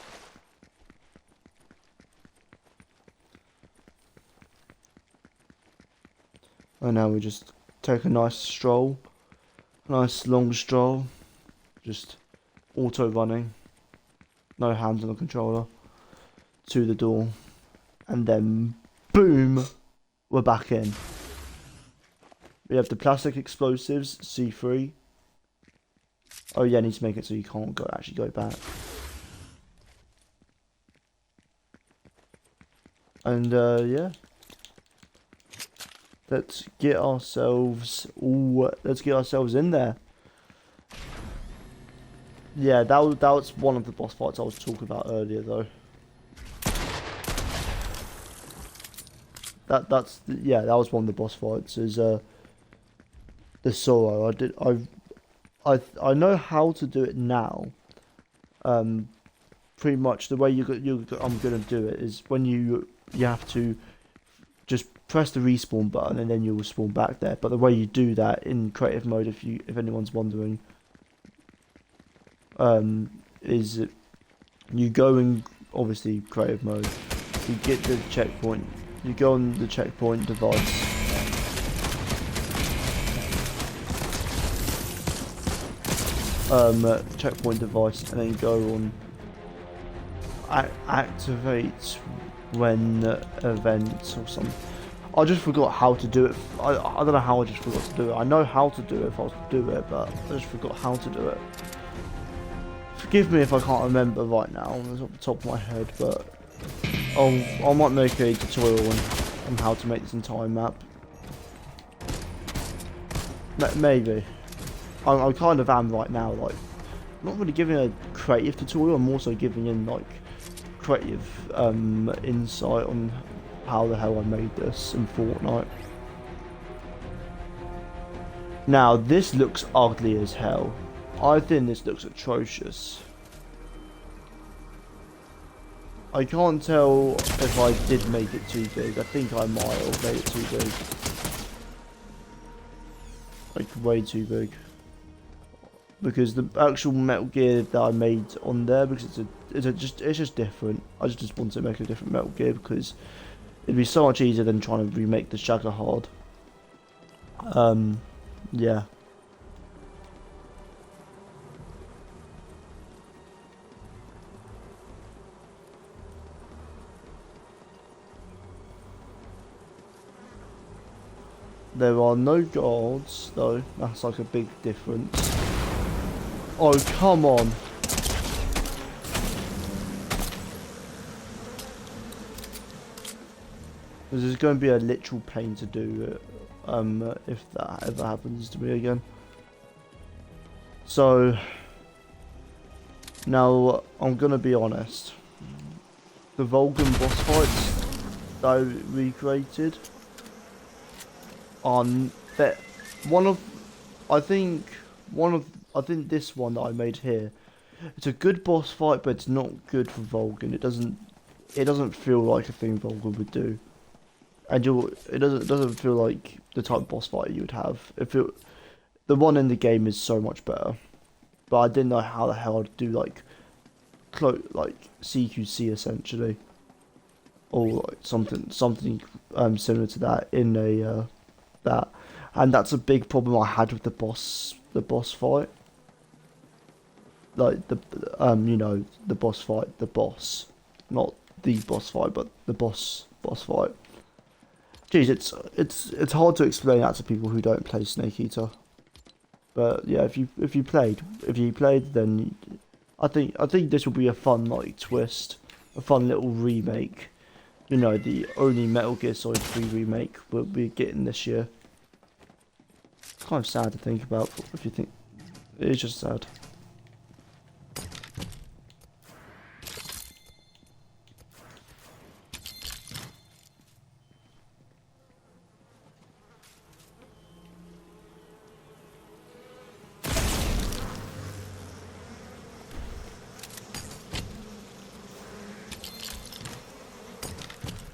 And now we just take a nice stroll, a nice long stroll, just auto running, no hands on the controller, to the door, and then boom, we're back in. We have the plastic explosives, C3. Oh yeah, I need to make it so you can't actually go back. And yeah. Let's get ourselves in there. Yeah, that was one of the boss fights I was talking about earlier, though. That was one of the boss fights. Is the Sorrow. I know how to do it now. Pretty much the way I'm gonna do it is when you have to just press the respawn button and then you will spawn back there. But the way you do that in creative mode, if anyone's wondering, is you go in obviously creative mode. You get the checkpoint. You go on the checkpoint device. Checkpoint device, and then go on activate when events or something. I just forgot how to do it. I don't know how I just forgot to do it. I know how to do it if I was to do it, but I just forgot how to do it. Forgive me if I can't remember right now off the top of my head, but I might make a tutorial on how to make this entire map. Maybe. I kind of am right now, like, not really giving a creative tutorial, I'm also giving in, like, creative insight on how the hell I made this in Fortnite. Now, this looks ugly as hell. I think this looks atrocious. I can't tell if I did make it too big. I think I might have made it too big. Like, way too big. Because the actual Metal Gear that I made on there, because it's just different. I just want to make a different Metal Gear because it'd be so much easier than trying to remake the Shagger Hard. Yeah. There are no guards, though. That's like a big difference. Oh, come on. This is going to be a literal pain to do if that ever happens to me again. So, now I'm going to be honest. The Vulcan boss fights that I recreated on that I think this one that I made here, it's a good boss fight, but it's not good for Vulcan. It doesn't feel like a thing Vulcan would do, and it doesn't feel like the type of boss fight you would have. The one in the game is so much better, but I didn't know how the hell I'd do like CQC essentially, or like something similar to that in a and that's a big problem I had with the boss fight. Like you know, the boss fight, not the boss fight, but the boss fight. Jeez, it's hard to explain that to people who don't play Snake Eater. But yeah, if you played, then I think this will be a fun like twist, a fun little remake. You know, the only Metal Gear Solid 3 remake we'll be getting this year. It's kind of sad to think about, if you think. It is just sad.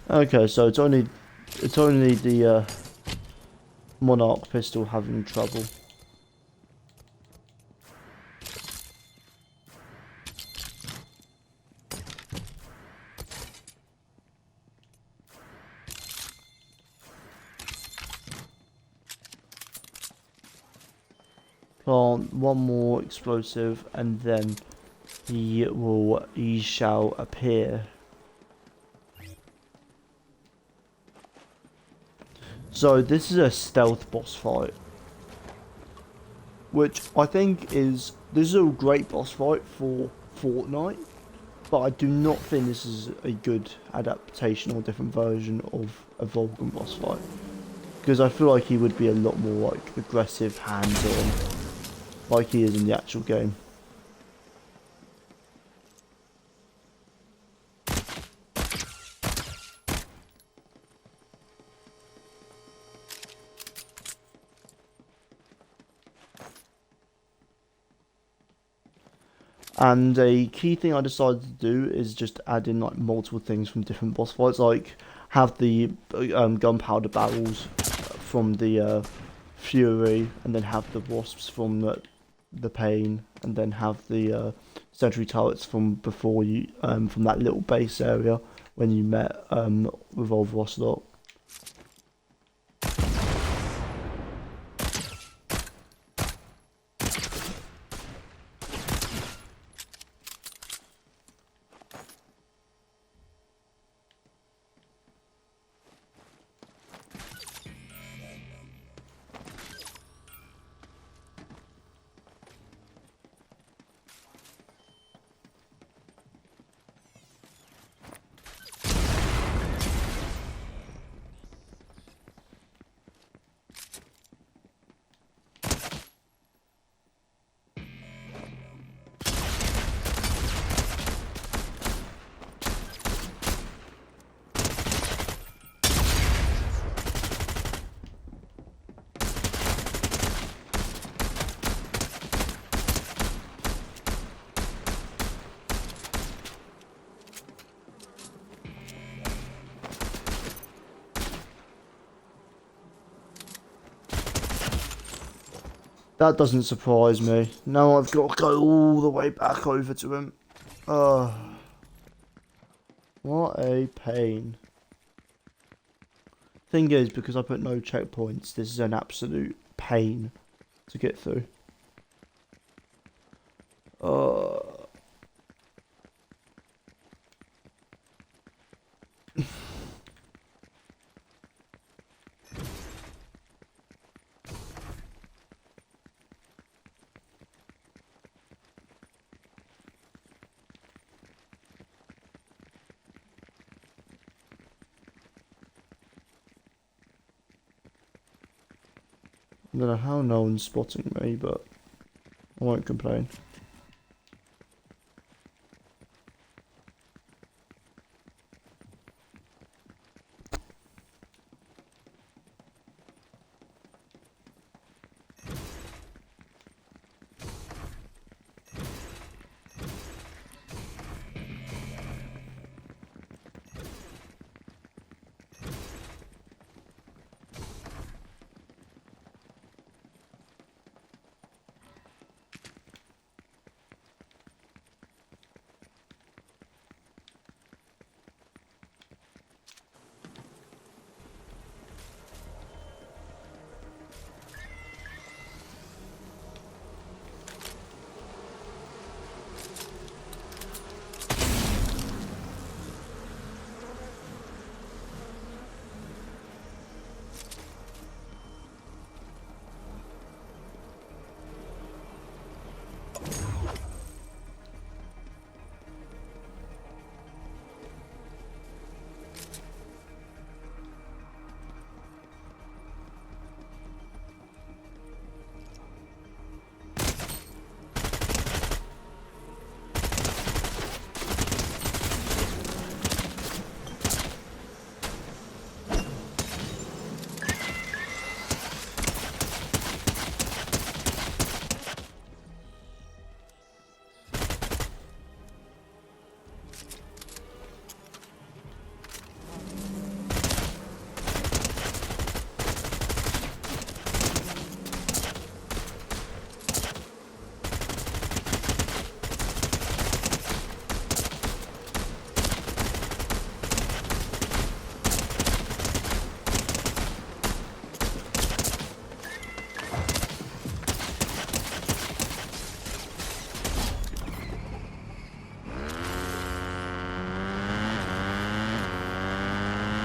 Okay, so it's only the Monarch pistol having trouble. Plant one more explosive and then he shall appear. So this is a stealth boss fight, which I think this is a great boss fight for Fortnite, but I do not think this is a good adaptation or different version of a Vulcan boss fight, because I feel like he would be a lot more like aggressive, hands-on, like he is in the actual game. And a key thing I decided to do is just add in like multiple things from different boss fights, like have the gunpowder barrels from the Fury, and then have the wasps from the Pain, and then have the sentry turrets from before you from that little base area when you met with Old Ocelot. That doesn't surprise me. Now I've got to go all the way back over to him. What a pain. Thing is, because I put no checkpoints, this is an absolute pain to get through. I don't know how no one's spotting me, but I won't complain.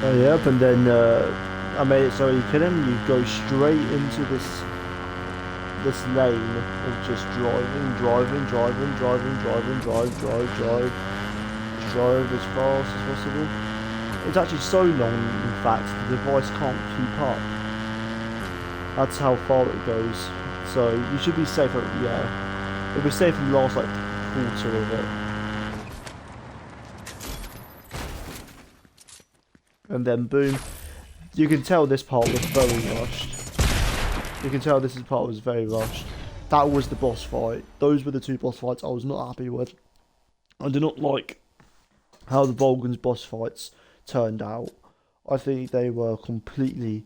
Oh, yep, and then I made it so you kidding? You go straight into this lane of just driving, just drive as fast as possible. It's actually so long, in fact, the device can't keep up. That's how far it goes. So you should be safe. Yeah, it'll be safe in the last like quarter of it. And then boom, you can tell this part was very rushed. You can tell this part was very rushed. That was the boss fight. Those were the two boss fights I was not happy with. I do not like how the Volgan's boss fights turned out. I think they were completely...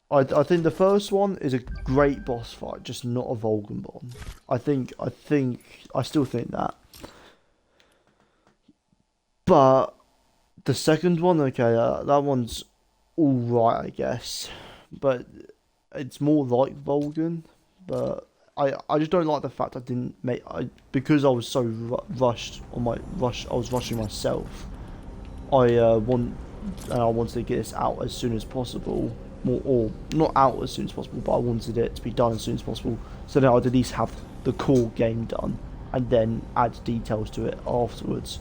I think the first one is a great boss fight, just not a Volgan one. I still think that. But the second one, okay, that one's alright, I guess. But it's more like Volgan. But I just don't like the fact I didn't make... because I was so rushed on my... I was rushing myself. I wanted to get this out as soon as possible. Or not out as soon as possible, but I wanted it to be done as soon as possible. So that I'd at least have the core game done. And then add details to it afterwards.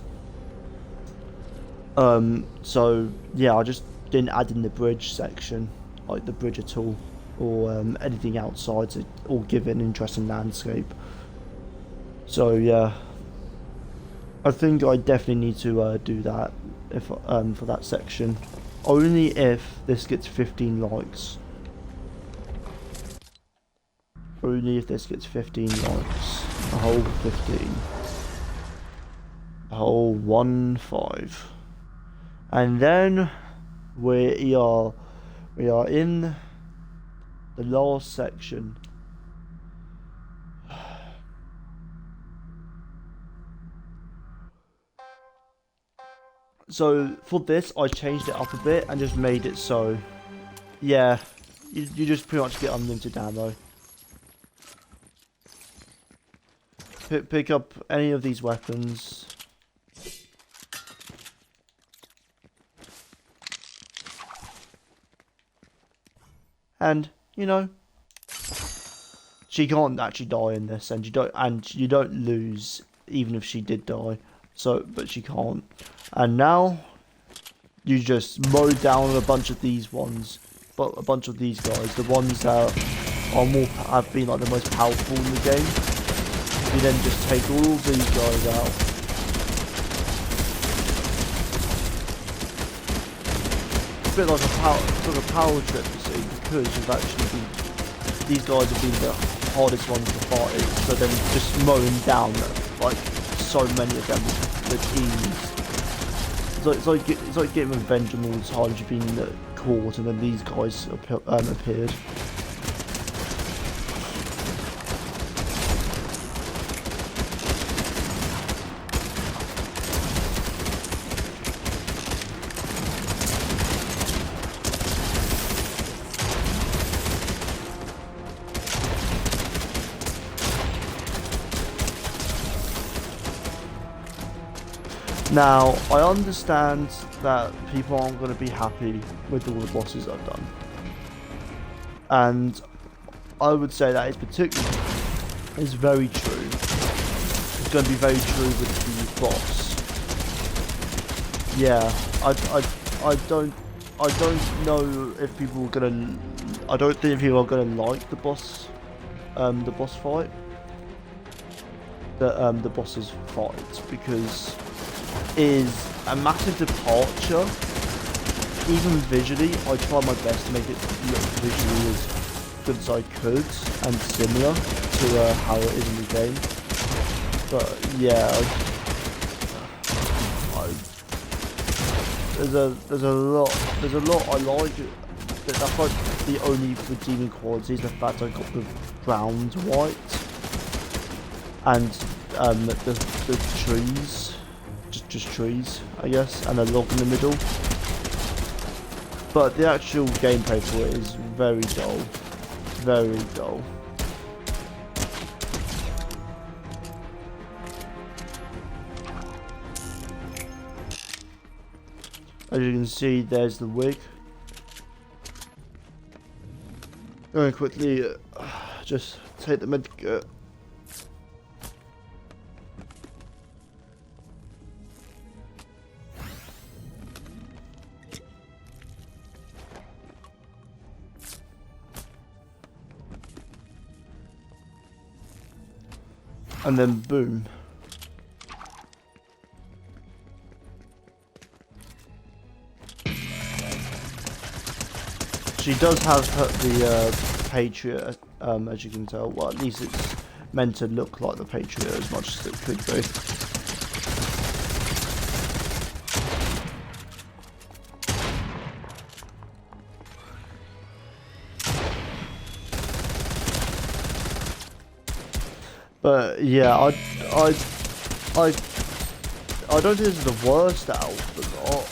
So yeah, I just didn't add in the bridge section, like the bridge at all, or anything outside to or give it an interesting landscape. So yeah, I think I definitely need to do that if for that section, only if this gets 15 likes. Only if this gets 15 likes, a whole 15, a whole 1-5. And then we are in The last section. So for this, I changed it up a bit and just made it so, yeah, you just pretty much get unlimited ammo. Pick up any of these weapons. And, you know, she can't actually die in this, and you don't lose even if she did die. So, but she can't. And now you just mow down a bunch of these ones, but a bunch of these guys, the ones that are have been like the most powerful in the game. You then just take all of these guys out. It's a bit like a power trip, you see, because you've actually been, these guys have been the hardest ones to fight. So then just mowing down like so many of them with ease. It's like getting revenge on all the times you've been caught, and then these guys appeared. Now, I understand that people aren't going to be happy with all the bosses I've done. And I would say that is very true. It's going to be very true with the boss. Yeah, I don't know if people are going to, I don't think people are going to like the boss fight. The boss's fight, because is a massive departure. Even visually, I tried my best to make it look visually as good as I could and similar to how it is in the game. But yeah, there's a lot I like. That's like the only redeeming quality is the fact I got the ground white and the trees. Just trees, I guess, and a log in the middle. But the actual gameplay for it is very dull. Very dull. As you can see, there's the wig. Going quickly, just take the medkit. And then boom. She does have the Patriot, as you can tell. Well, at least it's meant to look like the Patriot as much as it could be. But yeah, I don't think this is the worst out of the lot.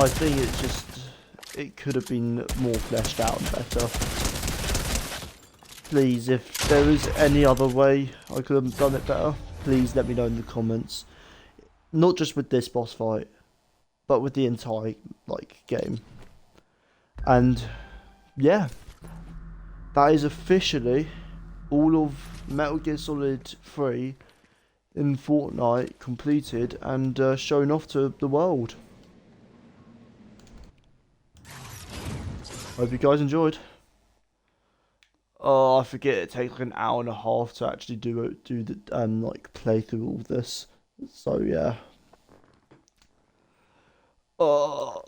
I think it could have been more fleshed out and better. Please, if there is any other way I could have done it better, please let me know in the comments. Not just with this boss fight, but with the entire game. And yeah, that is officially all of Metal Gear Solid 3 in Fortnite completed and shown off to the world. Hope you guys enjoyed. Oh, I forget it takes like an hour and a half to actually do the play through all this. So yeah. Oh.